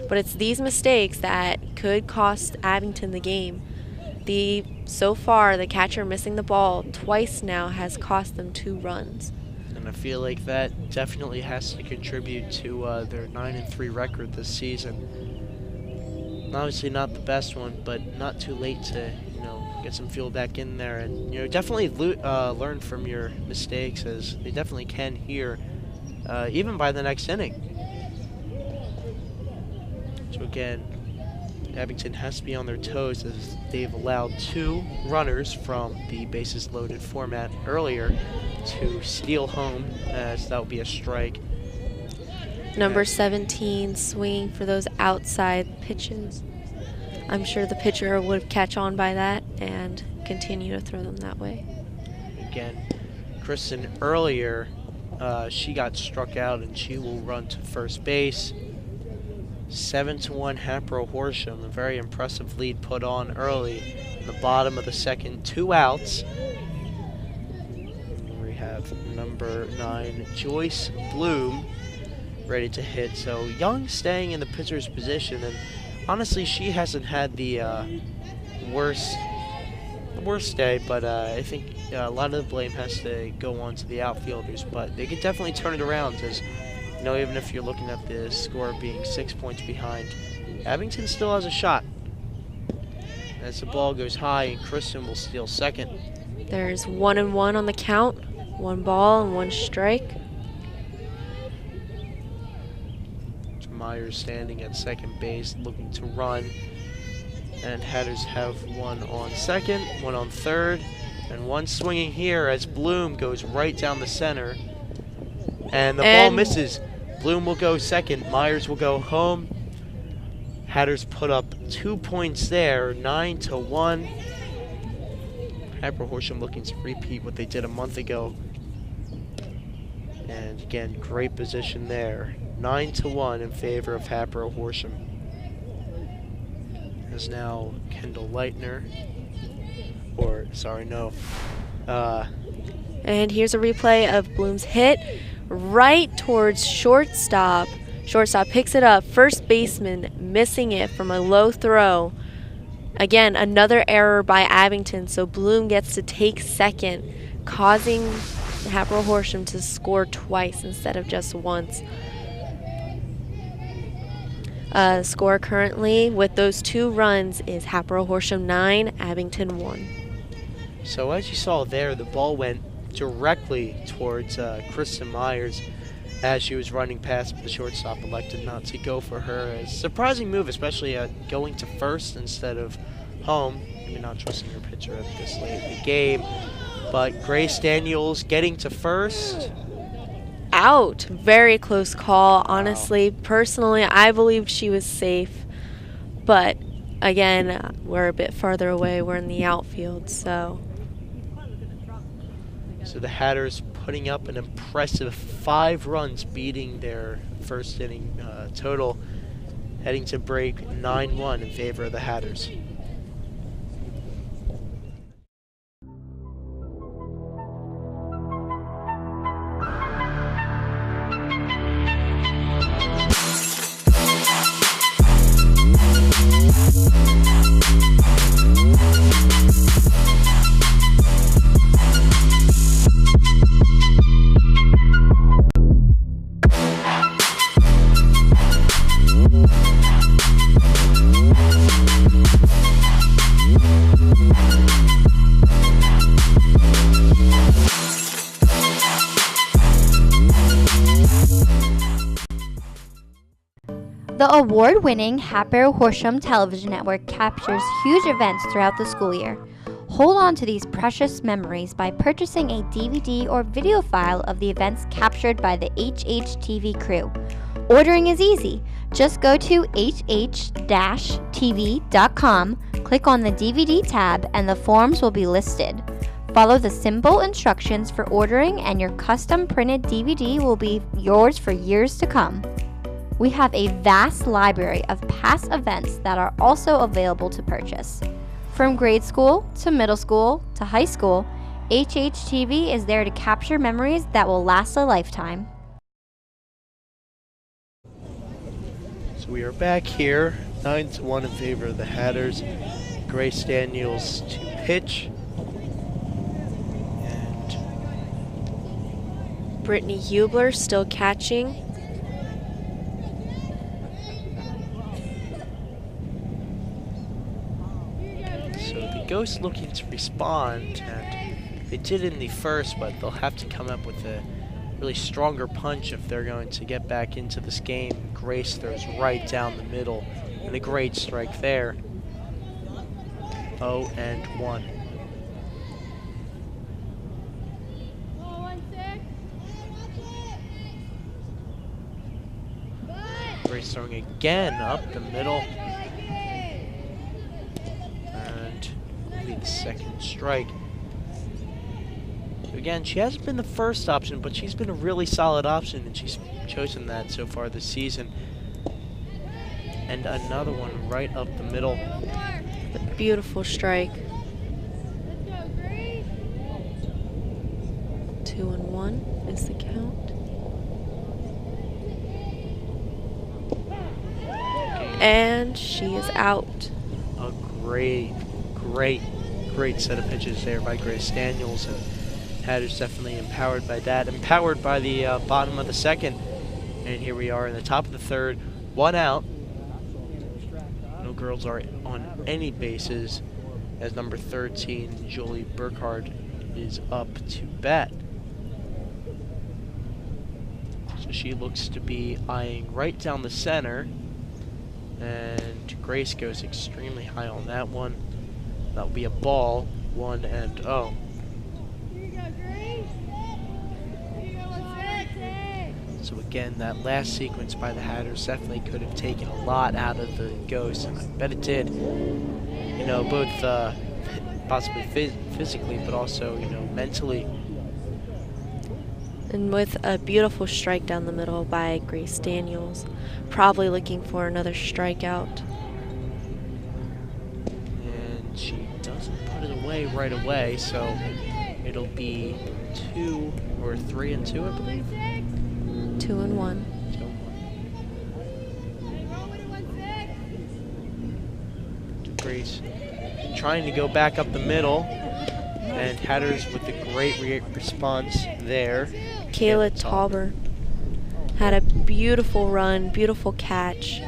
But it's these mistakes that could cost Abington the game. So far, the catcher missing the ball twice now has cost them 2 runs. And I feel like that definitely has to contribute to their 9-3 record this season. Obviously not the best one, but not too late to get some fuel back in there, and definitely learn from your mistakes, as they definitely can here, even by the next inning. So again, Abington has to be on their toes, as they've allowed 2 runners from the bases loaded format earlier to steal home, as that would be a strike. Number 17 swinging for those outside pitches. I'm sure the pitcher would catch on by that and continue to throw them that way. Again, Kristen earlier, she got struck out and she will run to first base. 7-1 Hatboro Horsham, a very impressive lead put on early in the bottom of the second, 2 outs. And we have number 9, Joyce Bloom, ready to hit. So Young staying in the pitcher's position, and honestly, she hasn't had the worst day, but I think a lot of the blame has to go on to the outfielders. But they could definitely turn it around, as even if you're looking at the score being 6 points behind, Abington still has a shot. As the ball goes high, and Kristen will steal second. There's 1-1 on the count, 1 ball and 1 strike. Myers standing at second base, looking to run. And Hatters have 1 on second, 1 on third, and 1 swinging here, as Bloom goes right down the center. And the ball misses. Bloom will go second, Myers will go home. Hatters put up 2 points there, 9-1. Hatboro Horsham looking to repeat what they did a month ago. And again, great position there. 9-1 in favor of Hatboro Horsham. As now Kendall Leitner, and here's a replay of Bloom's hit right towards shortstop. Shortstop picks it up. First baseman missing it from a low throw. Again, another error by Abington, so Bloom gets to take second, causing Hatboro Horsham to score twice instead of just once. Score currently with those 2 runs is Hatboro Horsham 9, Abington 1. So as you saw there, the ball went directly towards Kristen Myers as she was running past, but the shortstop elected not to go for her. A surprising move, especially going to first instead of home. Maybe not trusting your pitcher at this late in the game. But Grace Daniels getting to first. Out. Very close call. Honestly, personally, I believed she was safe. But again, we're a bit farther away. We're in the outfield, so. So the Hatters putting up an impressive 5 runs, beating their first inning total, heading to break 9-1 in favor of the Hatters. The award-winning Hatboro Horsham television network captures huge events throughout the school year. Hold on to these precious memories by purchasing a DVD or video file of the events captured by the HHTV crew. Ordering is easy. Just go to hh-tv.com, click on the DVD tab, and the forms will be listed. Follow the simple instructions for ordering, and your custom printed DVD will be yours for years to come. We have a vast library of past events that are also available to purchase. From grade school to middle school to high school, HHTV is there to capture memories that will last a lifetime. So we are back here, 9-1 in favor of the Hatters. Grace Daniels to pitch. And Brittany Hubler still catching. Ghosts looking to respond, and they did in the first, but they'll have to come up with a really stronger punch if they're going to get back into this game. Grace throws right down the middle, and a great strike there. 0-1. Grace throwing again up the middle. The second strike. So again, she hasn't been the first option, but she's been a really solid option, and she's chosen that so far this season. And another one right up the middle. A beautiful strike. 2-1 is the count. And she is out. A great set of pitches there by Grace Daniels, and Hatters definitely empowered by that. Empowered by the bottom of the second, and here we are in the top of the third. 1 out. No girls are on any bases, as number 13, Julie Burkhardt, is up to bat. So she looks to be eyeing right down the center, and Grace goes extremely high on that one. That will be a ball, 1-0. So again, that last sequence by the Hatters definitely could have taken a lot out of the Ghosts, and I bet it did. You know, both possibly physically, but also, you know, mentally. And with a beautiful strike down the middle by Grace Daniels, probably looking for another strikeout. She doesn't put it away right away, so it'll be 2 or 3-2, I believe. 2-1. Grace trying to go back up the middle, and Hatters with a great response there. Kayla Tauber had a beautiful run, beautiful catch.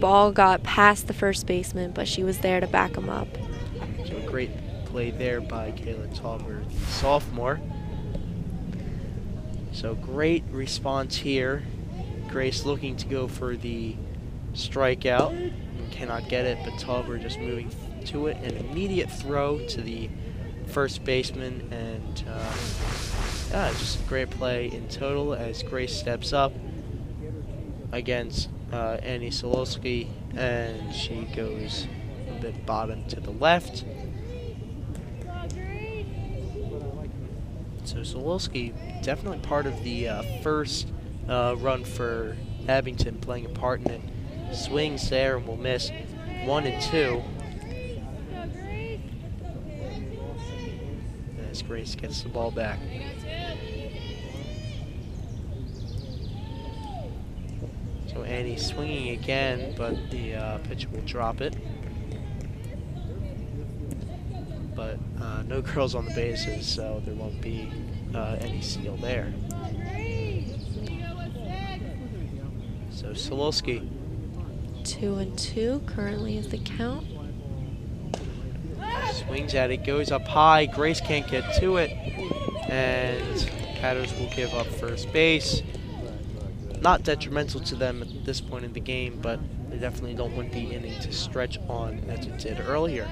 Ball got past the first baseman, but she was there to back him up. So a great play there by Kayla Tauber, the sophomore. So great response here. Grace looking to go for the strikeout. Cannot get it, but Tauber just moving to it. An immediate throw to the first baseman, and just a great play in total as Grace steps up against Annie Solowski, and she goes a bit bottom to the left. So Solowski definitely part of the first run for Abington, playing a part in it. Swings there and will miss 1 and 2. As Grace gets the ball back. So Annie swinging again, but the pitcher will drop it. But no girls on the bases, so there won't be any steal there. So Solowski. 2 and 2 currently is the count. Swings at it, goes up high. Grace can't get to it, and Hatters will give up first base. Not detrimental to them at this point in the game, but they definitely don't want the inning to stretch on as it did earlier.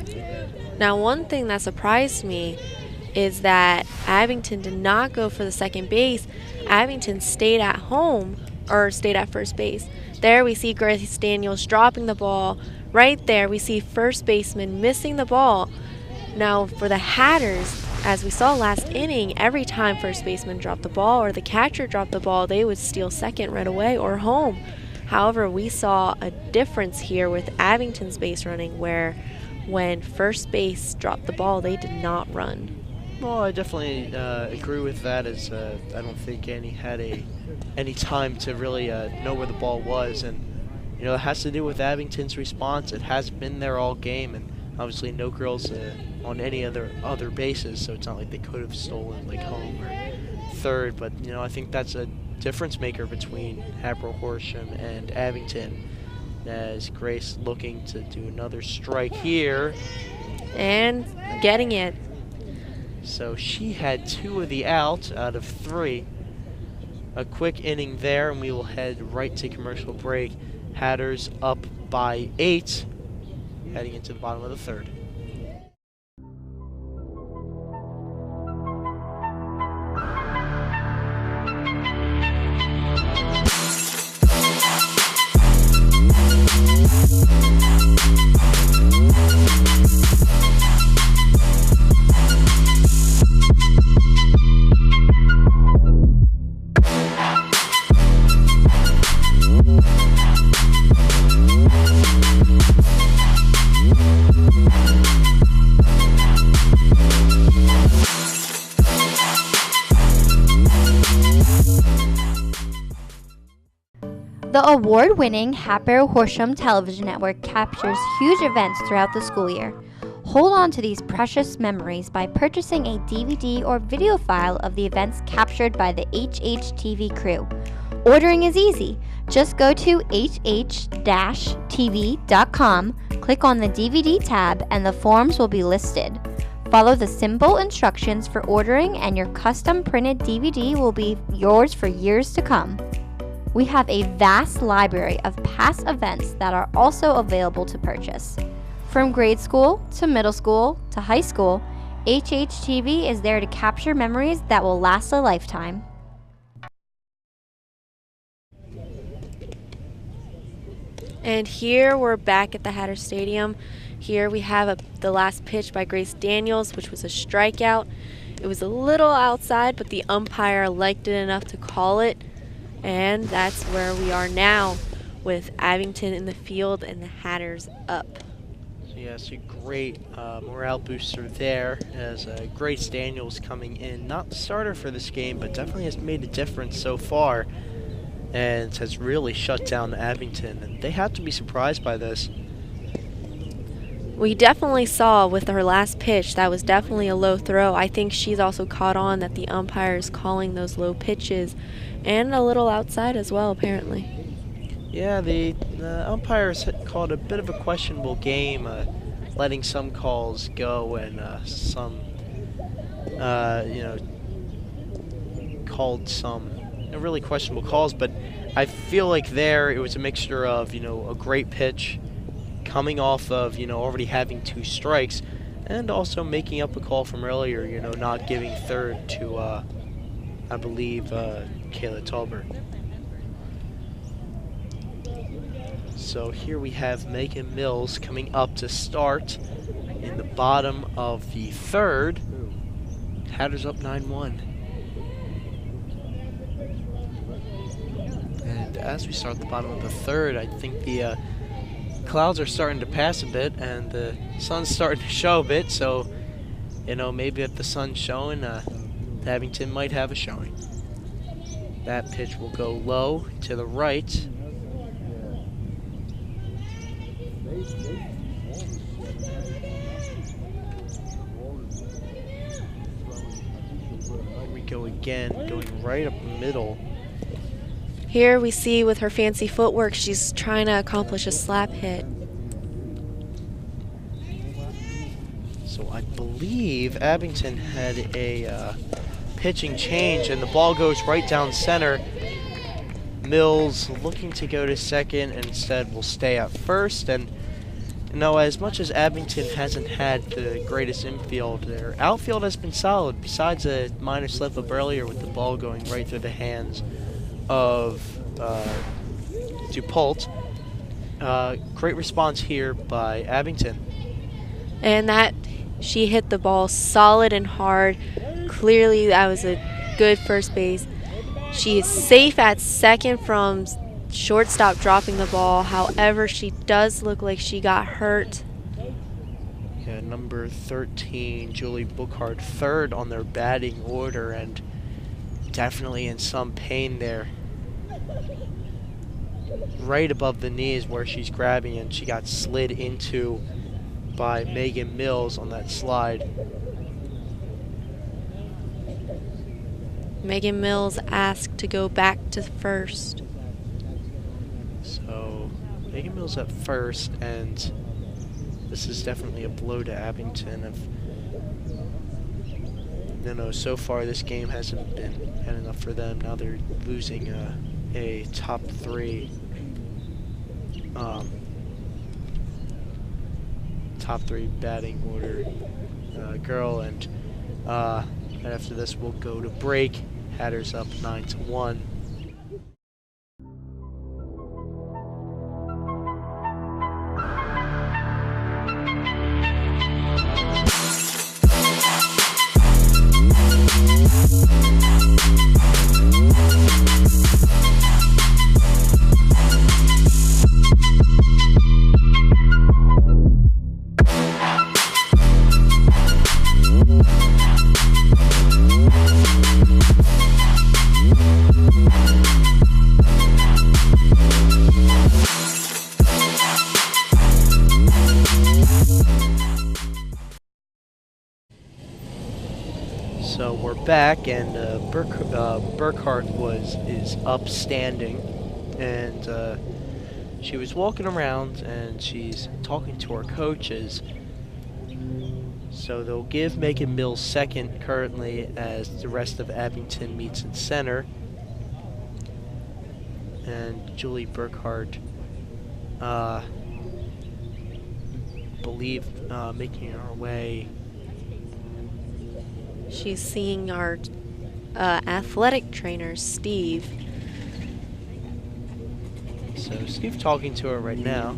Now, one thing that surprised me is that Abington did not go for the second base. Abington stayed at home, or stayed at first base. There we see Grace Daniels dropping the ball. Right there we see first baseman missing the ball. Now for the Hatters, as we saw last inning, every time first baseman dropped the ball or the catcher dropped the ball, they would steal second right away or home. However, we saw a difference here with Abington's base running, where when first base dropped the ball, they did not run. Well, I definitely agree with that, as I don't think Annie had any time to really know where the ball was, and it has to do with Abington's response. It has been there all game, and obviously no girls on any other bases, so it's not like they could have stolen like home or third. But I think that's a difference maker between Hatboro Horsham and Abington, as Grace looking to do another strike here. And getting it. So she had 2 of the out of 3. A quick inning there, and we will head right to commercial break. Hatters up by 8, heading into the bottom of the third. The award-winning Hatboro Horsham television network captures huge events throughout the school year. Hold on to these precious memories by purchasing a DVD or video file of the events captured by the HHTV crew. Ordering is easy. Just go to hh-tv.com, click on the DVD tab, and the forms will be listed. Follow the simple instructions for ordering, and your custom printed DVD will be yours for years to come. We have a vast library of past events that are also available to purchase. From grade school to middle school to high school, HHTV is there to capture memories that will last a lifetime. And here we're back at the Hatter Stadium. Here we have the last pitch by Grace Daniels, which was a strikeout. It was a little outside, but the umpire liked it enough to call it. And that's where we are now, with Abington in the field and the Hatters up. So yes, a great morale booster there, as Grace Daniels coming in, not the starter for this game, but definitely has made a difference so far, and has really shut down Abington, and they have to be surprised by this. We definitely saw with her last pitch that was definitely a low throw. I think she's also caught on that the umpire is calling those low pitches, and a little outside as well, apparently. Yeah, the umpires had called a bit of a questionable game, letting some calls go and some, called some really questionable calls. But I feel like there it was a mixture of, a great pitch coming off of, already having 2 strikes, and also making up a call from earlier, not giving third to, I believe, Kayla Talbert. So here we have Megan Mills coming up to start in the bottom of the third. Hatters up 9-1. And as we start the bottom of the third, I think the clouds are starting to pass a bit and the sun's starting to show a bit. So, you know, maybe if the sun's showing, Abington might have a showing. That pitch will go low to the right. Here we go again, going right up the middle. Here we see with her fancy footwork, she's trying to accomplish a slap hit. So I believe Abington had a pitching change, and the ball goes right down center. Mills looking to go to second, and instead will stay at first. And you know, as much as Abington hasn't had the greatest infield, their outfield has been solid. Besides a minor slip up earlier with the ball going right through the hands of DuPont. Great response here by Abington. And that she hit the ball solid and hard. Clearly that was a good first base. She is safe at second from shortstop dropping the ball. However, she does look like she got hurt. Yeah, number 13, Julie Bookhart, third on their batting order, and definitely in some pain there. Right above the knees where she's grabbing, and she got slid into by Megan Mills on that slide. Megan Mills asked to go back to first. So Megan Mills at first, and this is definitely a blow to Abington. So far this game hasn't been had enough for them. Now they're losing a top three batting order girl, and after this we'll go to break. Hatters up 9-1. So we're back, and Burkhart is upstanding, and she was walking around and she's talking to her coaches. So they'll give Megan Mills second currently as the rest of Abington meets in center, and Julie Burkhart making her way. She's seeing our athletic trainer, Steve. So Steve talking to her right now.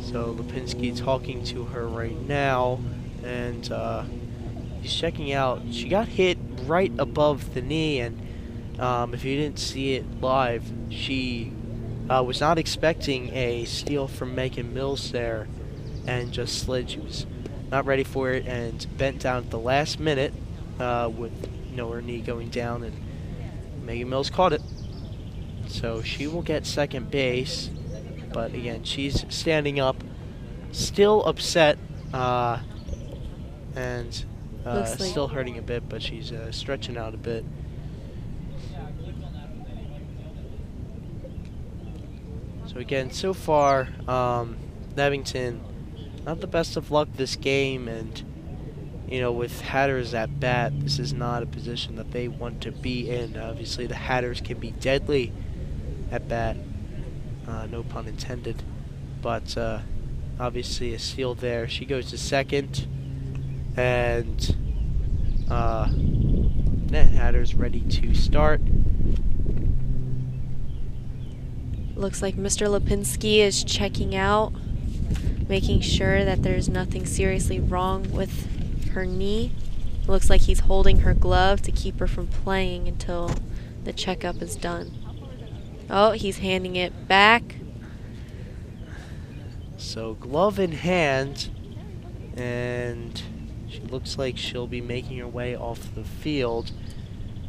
So Lipinski talking to her right now, and he's checking out. She got hit right above the knee, and if you didn't see it live, she was not expecting a steal from Megan Mills there, and just slid. She was not ready for it and bent down at the last minute with her knee going down, and Megan Mills caught it. So she will get second base, but again, she's standing up, still upset, and still hurting a bit, but she's stretching out a bit. So again, so far, Abington, not the best of luck this game, and with Hatters at bat, this is not a position that they want to be in. Obviously, the Hatters can be deadly at bat, no pun intended, but obviously a steal there. She goes to second, and Hatters ready to start. Looks like Mr. Lipinski is checking out, making sure that there's nothing seriously wrong with her knee. Looks like he's holding her glove to keep her from playing until the checkup is done. Oh, he's handing it back. So glove in hand, and she looks like she'll be making her way off the field.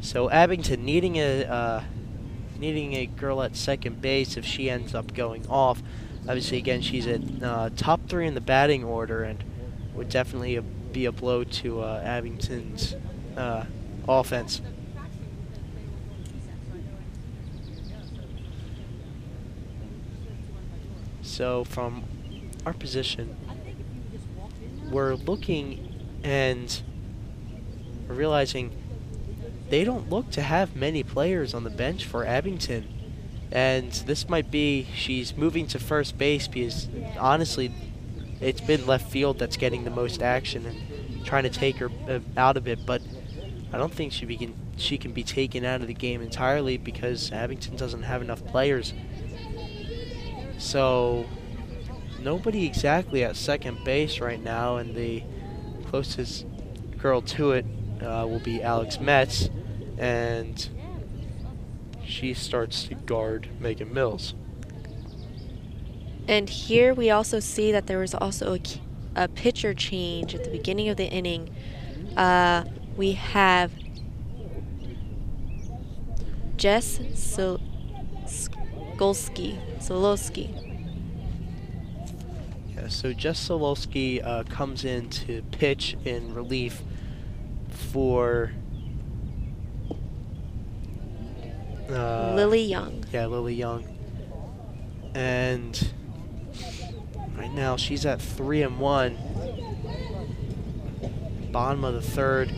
So Abington needing a girl at second base if she ends up going off. Obviously, again, she's at top 3 in the batting order, and would definitely be a blow to Abington's offense. So from our position, we're looking and we're realizing they don't look to have many players on the bench for Abington. And this might be, she's moving to first base because honestly, it's been left field that's getting the most action and trying to take her out of it. But I don't think she can be taken out of the game entirely because Abington doesn't have enough players. So nobody exactly at second base right now, and the closest girl to it will be Alex Metz, and she starts to guard Megan Mills. And here we also see that there was also a pitcher change at the beginning of the inning. We have Jess Solowski. Yeah, so Jess Solowski comes in to pitch in relief for Lily Young. Yeah, Lily Young. And right now she's at 3-1. Bottom of the third.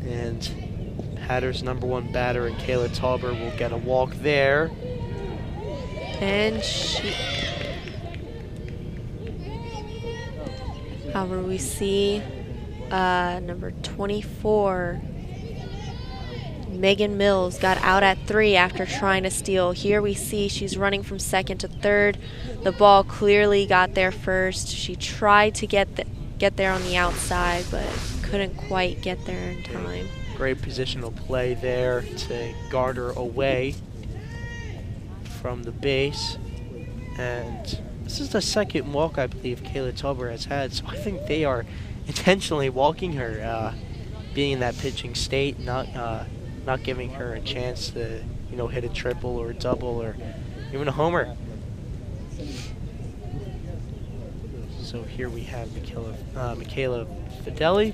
And Hatter's #1 batter, and Kayla Tauber will get a walk there. And however, we see number 24, Megan Mills, got out at 3 after trying to steal. Here we see she's running from second to third. The ball clearly got there first. She tried to get there on the outside, but couldn't quite get there in time. Great positional play there to guard her away from the base. And this is the second walk I believe Kayla Tauber has had, so I think they are intentionally walking her, being in that pitching state, not giving her a chance to, hit a triple or a double or even a homer. So here we have Michaela Fideli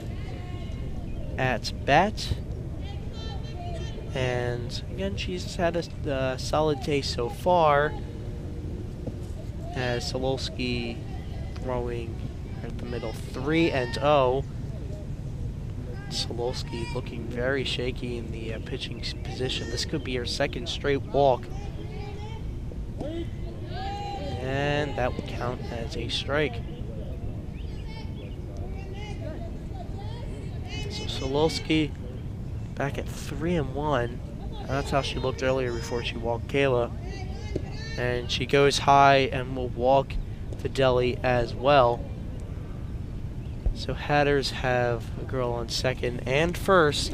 at bat. And again, she's had a solid day so far, as Solowski throwing at the middle 3-0. Solowski looking very shaky in the pitching position. This could be her second straight walk. And that will count as a strike. So Solowski back at 3-1. That's how she looked earlier before she walked Kayla. And she goes high and will walk Fideli as well. So Hatters have a girl on second and first,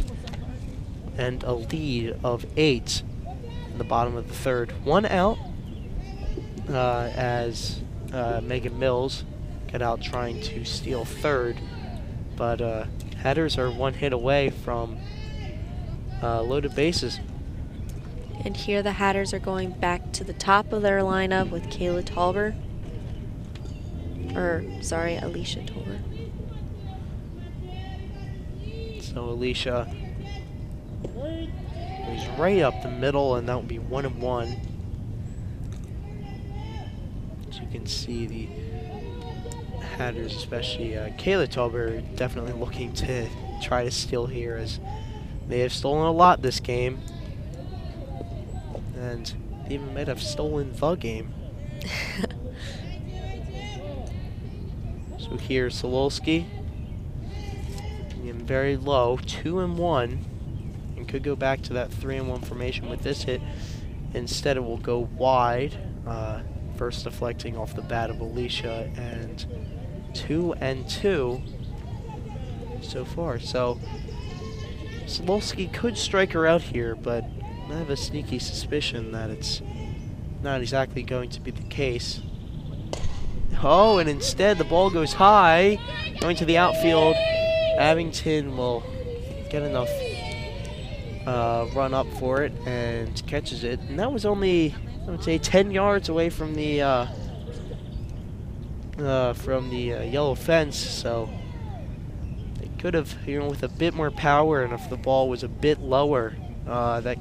and a lead of 8 in the bottom of the third. 1 out as Megan Mills got out trying to steal third, but Hatters are 1 hit away from loaded bases. And here the Hatters are going back to the top of their lineup with Kayla Tauber. Alicia Tauber. So Alicia goes right up the middle, and that will be 1-1. As you can see, the Hatters, especially Kayla Tauber, definitely looking to try to steal here, as they have stolen a lot this game. And they even might have stolen the game. So here's Solowski. Very low, 2-1, and could go back to that 3-1 formation with this hit. Instead, it will go wide. First deflecting off the bat of Alicia, and 2-2 so far. So Sololski could strike her out here, but I have a sneaky suspicion that it's not exactly going to be the case. Oh, and instead the ball goes high, going to the outfield. Abington will get enough run up for it and catches it. And that was only, I would say, 10 yards away from the yellow fence. So they could have, with a bit more power, and if the ball was a bit lower, that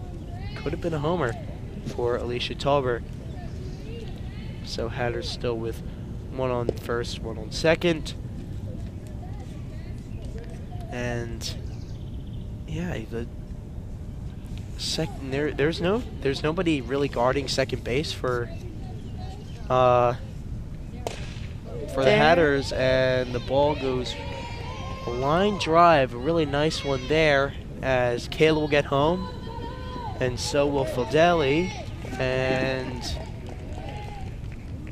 could have been a homer for Alicia Tauber. So Hatters still with one on first, one on second. And yeah, the second there's nobody really guarding second base for the Hatters, and the ball goes a line drive, a really nice one there, as Kayla will get home, and so will Fideli, and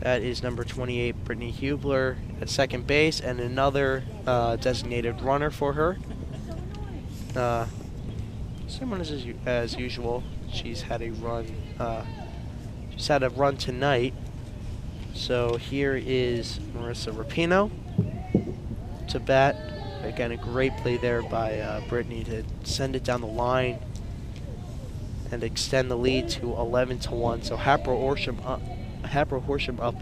that is number 28, Brittany Hubler, at second base, and another designated runner for her. Same one as usual. She's had a run. She's had a run tonight. So here is Marissa Rapino to bat. Again, a great play there by Brittany to send it down the line and extend the lead to 11-1. So Hatboro Horsham up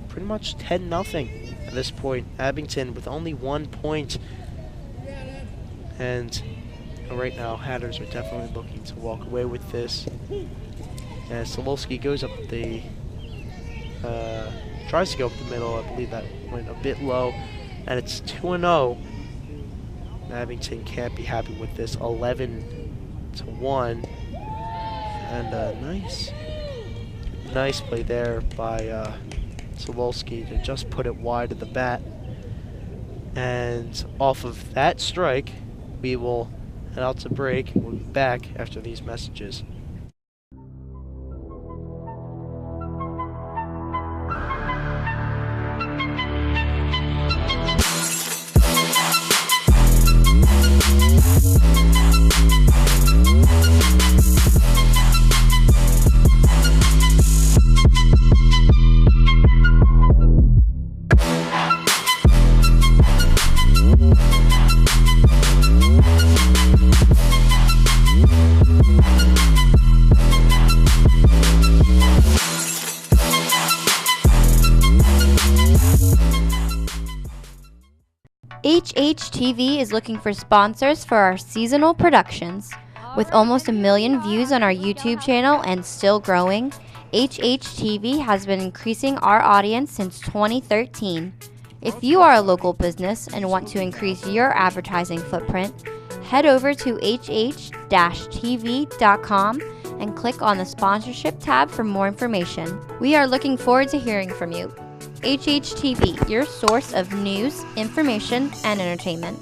pretty much 10-0 at this point. Abington with only 1 point, and right now Hatters are definitely looking to walk away with this. And Sololski goes up the tries to go up the middle. I believe that went a bit low, and it's 2-0. Abington can't be happy with this. 11-1, and nice play there by Sololski to just put it wide of the bat. And off of that strike, we will head out to break. We'll be back after these messages. HHTV is looking for sponsors for our seasonal productions. With almost 1 million views on our YouTube channel and still growing, HHTV has been increasing our audience since 2013. If you are a local business and want to increase your advertising footprint, head over to hh-tv.com and click on the sponsorship tab for more information. We are looking forward to hearing from you. HHTV, your source of news, information, and entertainment.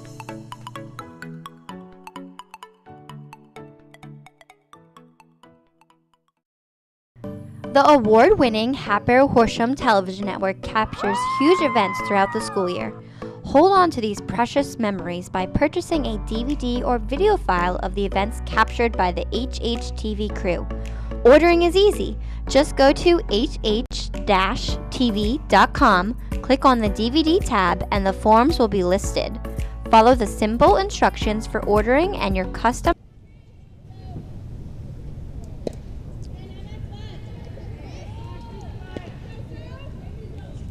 The award-winning Hatboro Horsham television network captures huge events throughout the school year. Hold on to these precious memories by purchasing a DVD or video file of the events captured by the HHTV crew. Ordering is easy. Just go to hh-tv.com, click on the DVD tab, and the forms will be listed. Follow the simple instructions for ordering and your custom.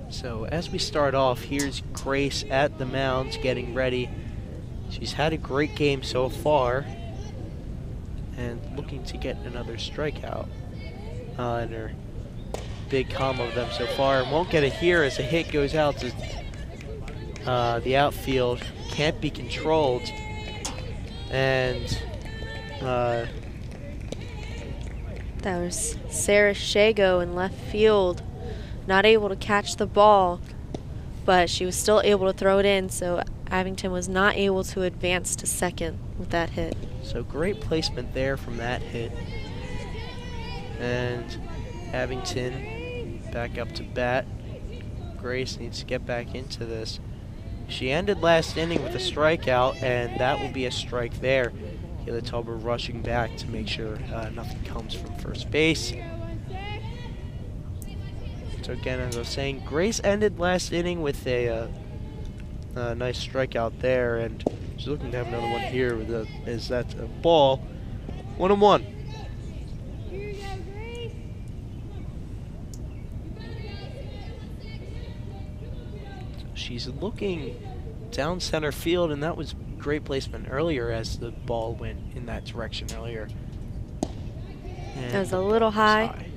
So as we start off, here's Grace at the mound getting ready. She's had a great game so far and looking to get another strikeout in her big combo of them so far. And won't get it here as a hit goes out to the outfield. Can't be controlled. And that was Sarah Shago in left field. Not able to catch the ball, but she was still able to throw it in, so Abington was not able to advance to second with that hit. So great placement there from that hit. And Abington back up to bat. Grace needs to get back into this. She ended last inning with a strikeout, and that will be a strike there. Kayla Tolbert rushing back to make sure nothing comes from first base. So again, as I was saying, Grace ended last inning with a nice strikeout there, and she's looking to have another one here. Is that a ball? 1-1. She's looking down center field, and that was great placement earlier as the ball went in that direction earlier. And that was a little high.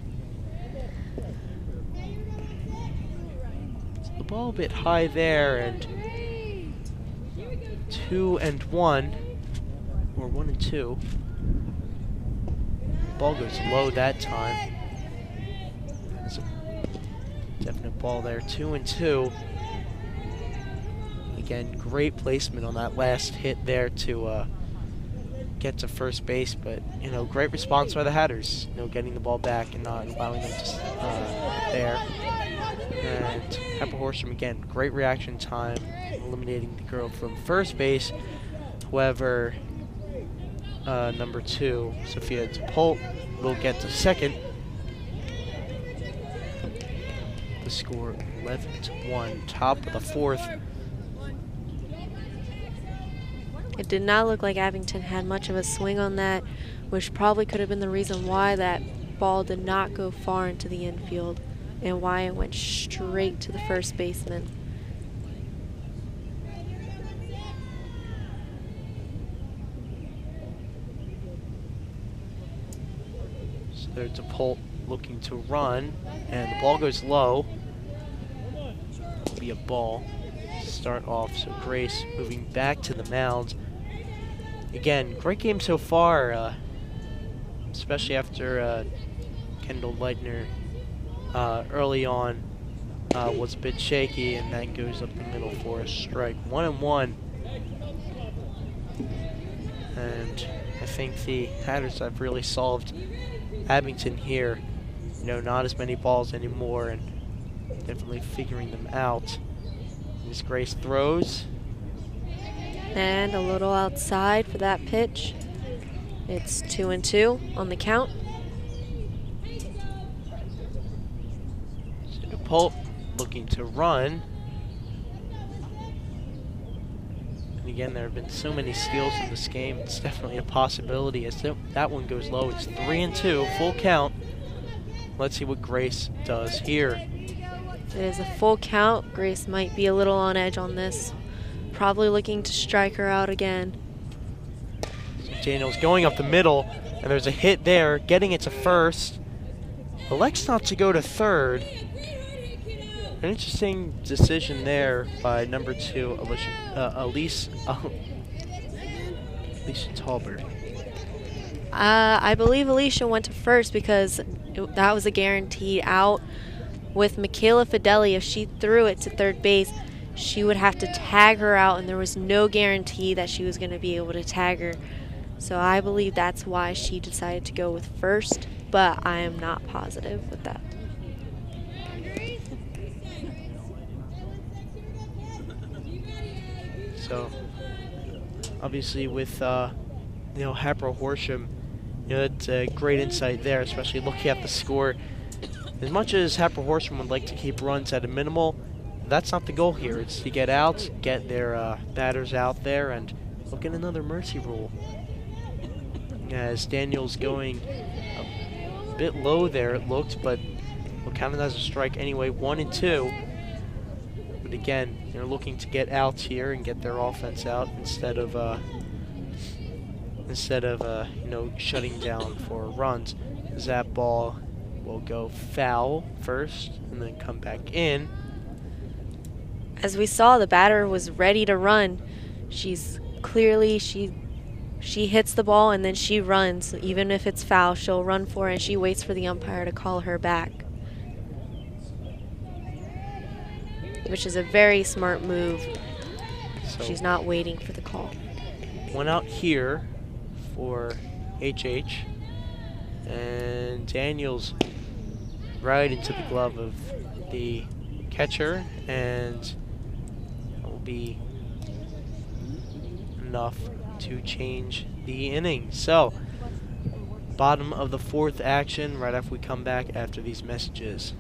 So the ball a bit high there, and 2-1, or 1-2. Ball goes low that time. That's a definite ball there. 2-2. Again, great placement on that last hit there to get to first base, but great response by the Hatters. Getting the ball back and not allowing them to there. And Hatboro Horsham again, great reaction time, eliminating the girl from first base. However, number 2, Sophia DePolt, will get to second. The score 11-1, top of the 4th. It did not look like Abington had much of a swing on that, which probably could have been the reason why that ball did not go far into the infield and why it went straight to the first baseman. So there's DePolt looking to run, and the ball goes low. It'll be a ball to start off. So Grace moving back to the mound. Again, great game so far, especially after Kendall Leitner early on was a bit shaky, and then goes up the middle for a strike. 1-1. And I think the Hatters have really solved Abington here. Not as many balls anymore, and definitely figuring them out. Miss Grace throws. And a little outside for that pitch. It's 2-2 on the count. So DePolt looking to run. And again, there have been so many steals in this game. It's definitely a possibility. As that one goes low, it's 3-2, full count. Let's see what Grace does here. It is a full count. Grace might be a little on edge on this. Probably looking to strike her out again. So Daniels going up the middle, and there's a hit there, getting it to first. Elects not to go to third. An interesting decision there by number 2, Alicia Talbert. I believe Alicia went to first because that was a guaranteed out. With Michaela Fideli, if she threw it to third base, she would have to tag her out, and there was no guarantee that she was going to be able to tag her. So I believe that's why she decided to go with first, but I am not positive with that. So obviously with Hatboro Horsham, that's a great insight there, especially looking at the score. As much as Hatboro Horsham would like to keep runs at a minimal, that's not the goal here. It's to get out, get their batters out there, and look at another mercy rule. As Daniel's going a bit low there, it looked, but we'll count it as a strike anyway. 1-2. But again, they're looking to get outs here and get their offense out instead of shutting down for runs. As that ball will go foul first and then come back in. As we saw, the batter was ready to run. She's clearly, she hits the ball and then she runs. Even if it's foul, she'll run for it, and she waits for the umpire to call her back, which is a very smart move. So she's not waiting for the call. One out here for HH. And Daniels right into the glove of the catcher, and that will be enough to change the inning. So, bottom of the fourth action right after we come back after these messages.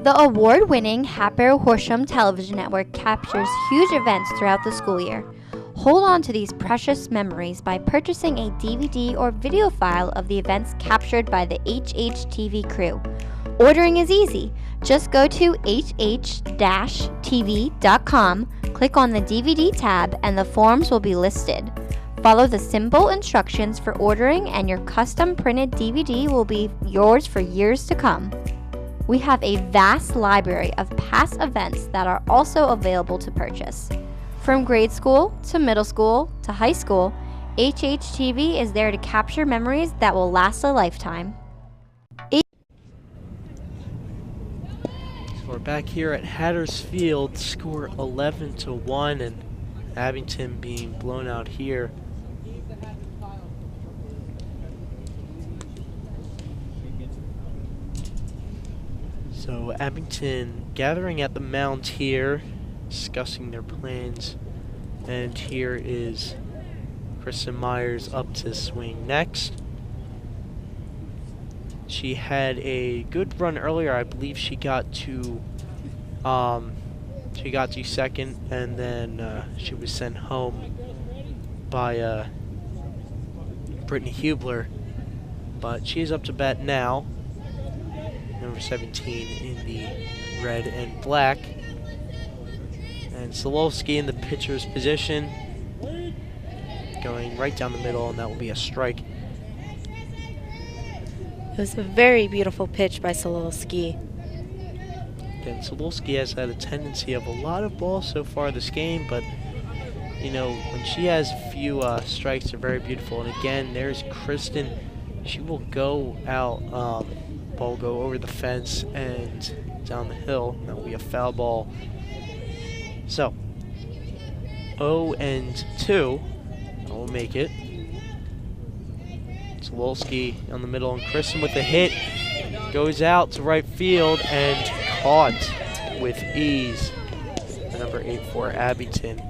The award-winning Hatboro Horsham television network captures huge events throughout the school year. Hold on to these precious memories by purchasing a DVD or video file of the events captured by the HHTV crew. Ordering is easy. Just go to hh-tv.com, click on the DVD tab, and the forms will be listed. Follow the simple instructions for ordering, and your custom printed DVD will be yours for years to come. We have a vast library of past events that are also available to purchase. From grade school to middle school to high school, HHTV is there to capture memories that will last a lifetime. So we're back here at Hatter's Field, score 11-1, and Abington being blown out here. So Abington gathering at the mound here, discussing their plans, and here is Kristen Myers up to swing next. She had a good run earlier. I believe she got to second, and then she was sent home by Brittany Hubler. But she's up to bat now. Number 17 in the red and black. And Solowski in the pitcher's position, going right down the middle, and that will be a strike. It was a very beautiful pitch by Solowski. Again, Solowski has had a tendency of a lot of balls so far this game, but you know, when she has a few strikes, they're very beautiful. And again, there's Kristen. She will go out. Ball go over the fence and down the hill. That will be a foul ball. So 0-2. That will make it. Solowski on the middle, and Kristen with the hit goes out to right field and caught with ease. Number 8 for Abington.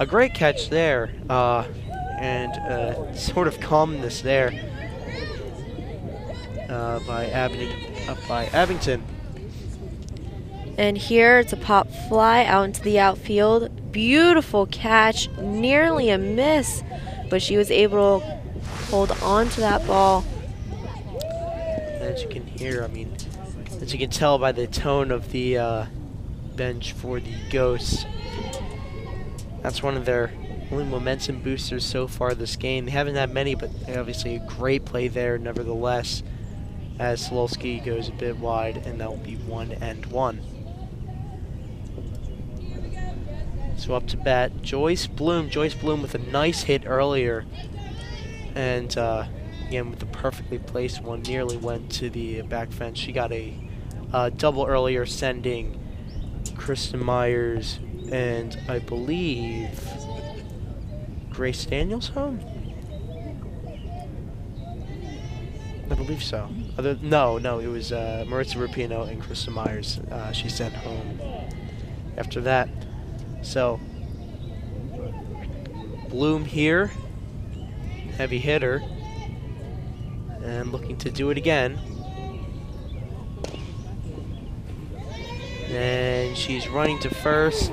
A great catch there, and sort of calmness there. By Abington. And here it's a pop fly out into the outfield. Beautiful catch, nearly a miss, but she was able to hold on to that ball. As you can hear, as you can tell by the tone of the bench for the Ghosts, that's one of their only momentum boosters so far this game. They haven't had many, but obviously a great play there nevertheless, as Solowski goes a bit wide, and that will be 1-1. So up to bat, Joyce Bloom. Joyce Bloom with a nice hit earlier, and again with the perfectly placed one, nearly went to the back fence. She got a double earlier, sending Kristen Myers and I believe Grace Daniels home. I believe so. No, it was Maritza Rapino and Kristen Myers. She sent home after that. So, Bloom here, heavy hitter, and looking to do it again. And she's running to first,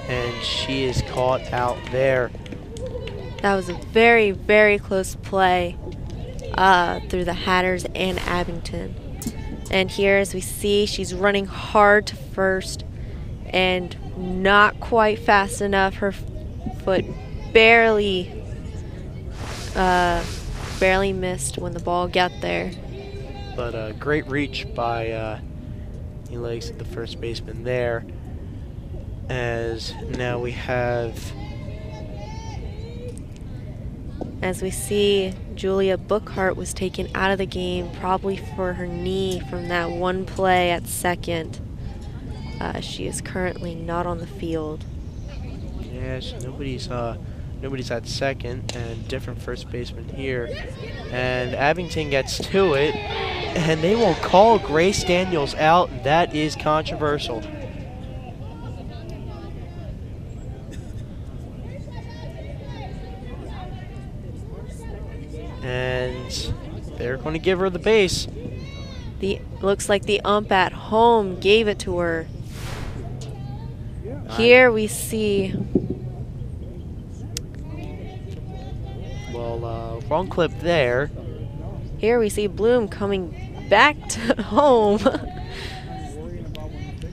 and she is caught out there. That was a very, very close play through the Hatters and Abington. And here, as we see, she's running hard to first, and not quite fast enough. Her foot barely missed when the ball got there. But a great reach by Elias, the first baseman there. As now we have, as we see, Julia Bookhart was taken out of the game, probably for her knee from that one play at second. She is currently not on the field. yes, nobody's at second, and different first baseman here. And Abington gets to it, and they will call Grace Daniels out. That is controversial. And they're going to give her the base. Looks like the ump at home gave it to her. Here we see, well, wrong clip there. here we see Bloom coming back to home.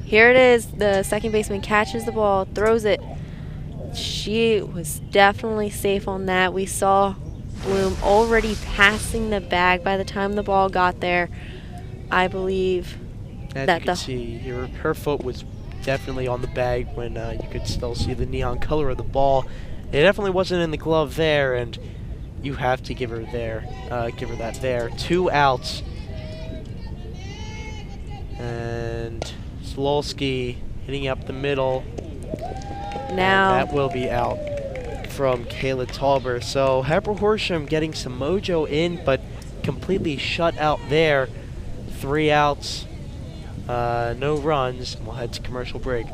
Here it is. The second baseman catches the ball, throws it. She was definitely safe on that. We saw Bloom already passing the bag by the time the ball got there. I believe As that you can see, her foot was definitely on the bag when you could still see the neon color of the ball. It definitely wasn't in the glove there, and you have to give her that there. 2 outs. And Slolsky hitting up the middle. now. And that will be out from Kayla Tauber. So Hatboro Horsham getting some mojo in, but completely shut out there. 3 outs, no runs. We'll head to commercial break.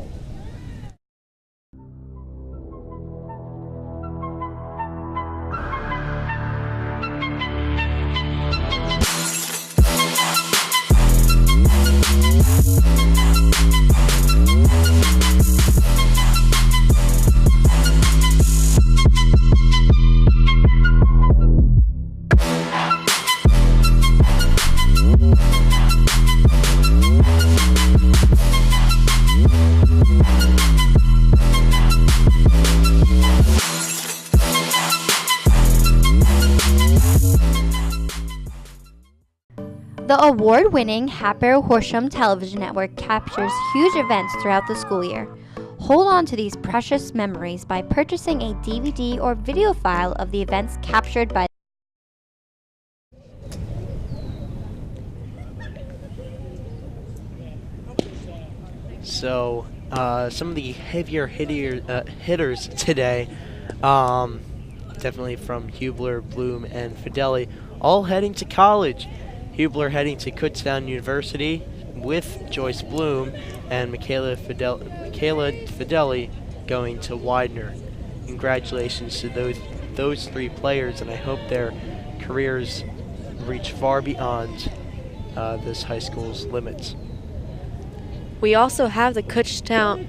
The award-winning Hatboro Horsham television network captures huge events throughout the school year. Hold on to these precious memories by purchasing a DVD or video file of the events captured by So some of the heavier hitters today, definitely from Hubler, Bloom, and Fideli, all heading to college. Hubler heading to Kutztown University with Joyce Bloom, and Michaela Fideli going to Widener. Congratulations to those 3 players, and I hope their careers reach far beyond this high school's limits. We also have the Kutztown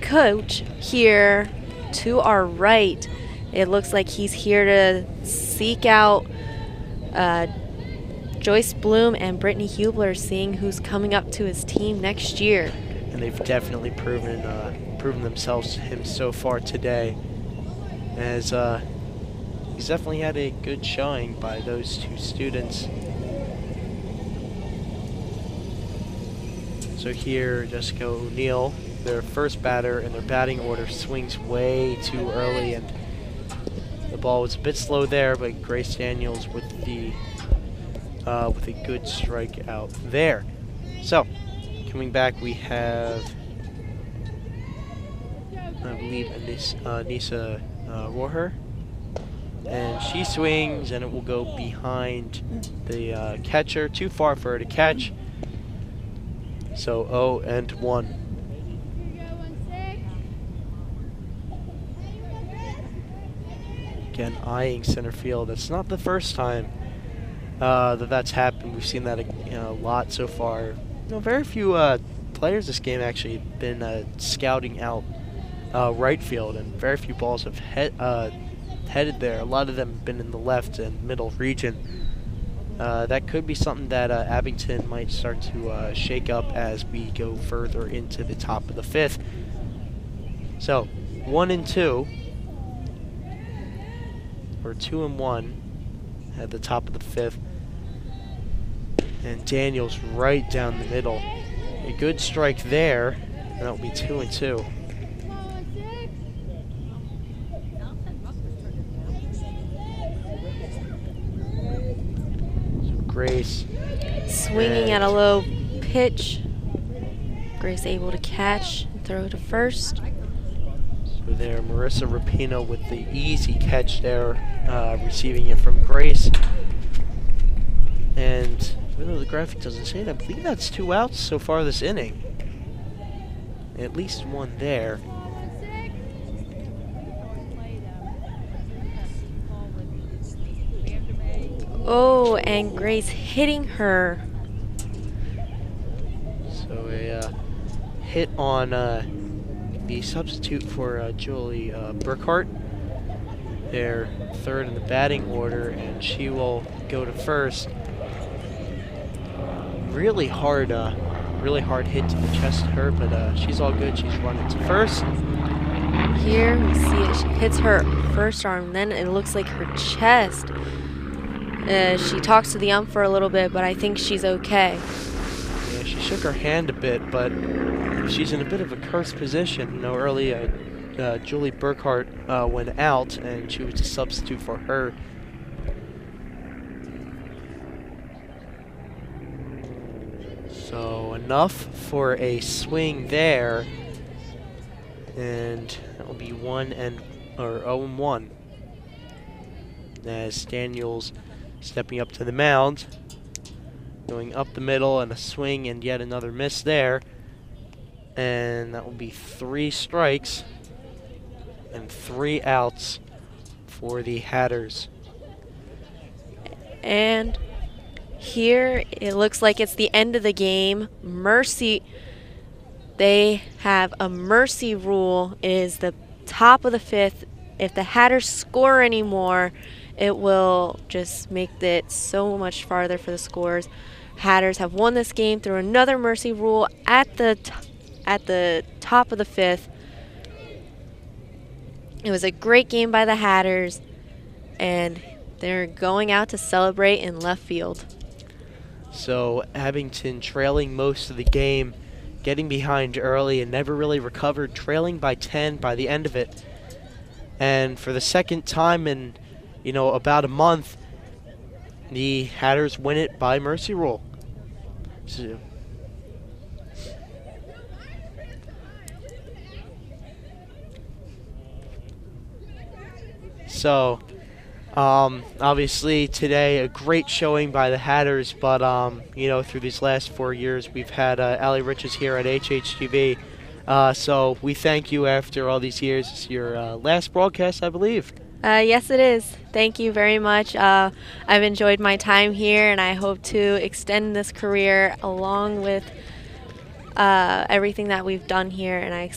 coach here to our right. It looks like he's here to seek out Joyce Bloom and Brittany Hubler, seeing who's coming up to his team next year. And they've definitely proven themselves to him so far today, as he's definitely had a good showing by those 2 students. So here, Jessica O'Neill, their first batter in their batting order, swings way too early, and the ball was a bit slow there, but Grace Daniels with a good strikeout there. So, coming back, we have, I believe, Anissa Roher, and she swings, and it will go behind the catcher, too far for her to catch. So 0-1. Again, eyeing center field. It's not the first time that's happened. We've seen that a lot so far. Very few players this game actually been scouting out right field, and very few balls have headed there. A lot of them have been in the left and middle region. that could be something that Abington might start to shake up as we go further into the top of the 5th. So, 1 and 2, or 2 and 1 at the top of the 5th. And Daniels right down the middle. A good strike there, and that will be 2 and 2. So Grace Swinging at a low pitch. Grace able to catch and throw to first. So there, Marissa Rapino with the easy catch there, receiving it from Grace. And even though the graphic doesn't say it, I believe that's 2 outs so far this inning. At least 1 there. Oh, and Grace hitting her. So a hit on the substitute for Julie Burkhart. They're third in the batting order, and she will go to first. Really hard hit to the chest to her, but she's all good. She's running to first. Here we see it. She hits her first arm, then it looks like her chest. She talks to the ump for a little bit, but I think she's okay. Yeah, she shook her hand a bit, but she's in a bit of a cursed position. You know, early Julie Burkhart went out, and she was a substitute for her. So enough for a swing there, and that will be 0-1 as Daniels stepping up to the mound, going up the middle, and a swing and yet another miss there, and that will be 3 strikes and 3 outs for the Hatters. And here it looks like it's the end of the game. Mercy, they have a mercy rule. It is the top of the 5th. If the Hatters score anymore, it will just make it so much farther for the scores. Hatters have won this game through another mercy rule at the top of the 5th. It was a great game by the Hatters, and they're going out to celebrate in left field. So Abington trailing most of the game, getting behind early and never really recovered, trailing by 10 by the end of it. And for the second time in, about a month, the Hatters win it by mercy rule. So, obviously today a great showing by the Hatters, but through these last 4 years we've had Allie Riches here at HHTV. So we thank you after all these years. It's your last broadcast, I believe. Yes, it is. Thank you very much. I've enjoyed my time here, and I hope to extend this career along with everything that we've done here, and I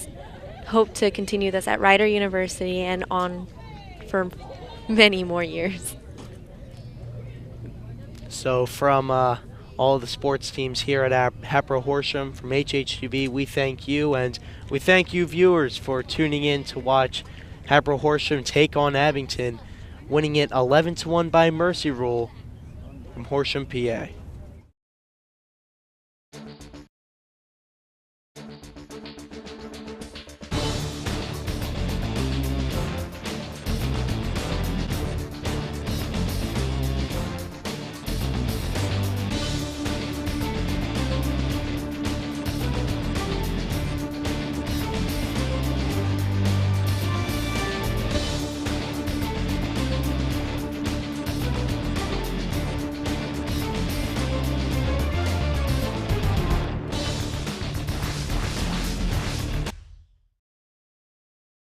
hope to continue this at Rider University and on for many more years. So from all of the sports teams here at Hatboro Horsham, from HHTV, we thank you, and we thank you viewers for tuning in to watch Hatboro Horsham take on Abington, winning it 11-1 by mercy rule from Horsham, PA.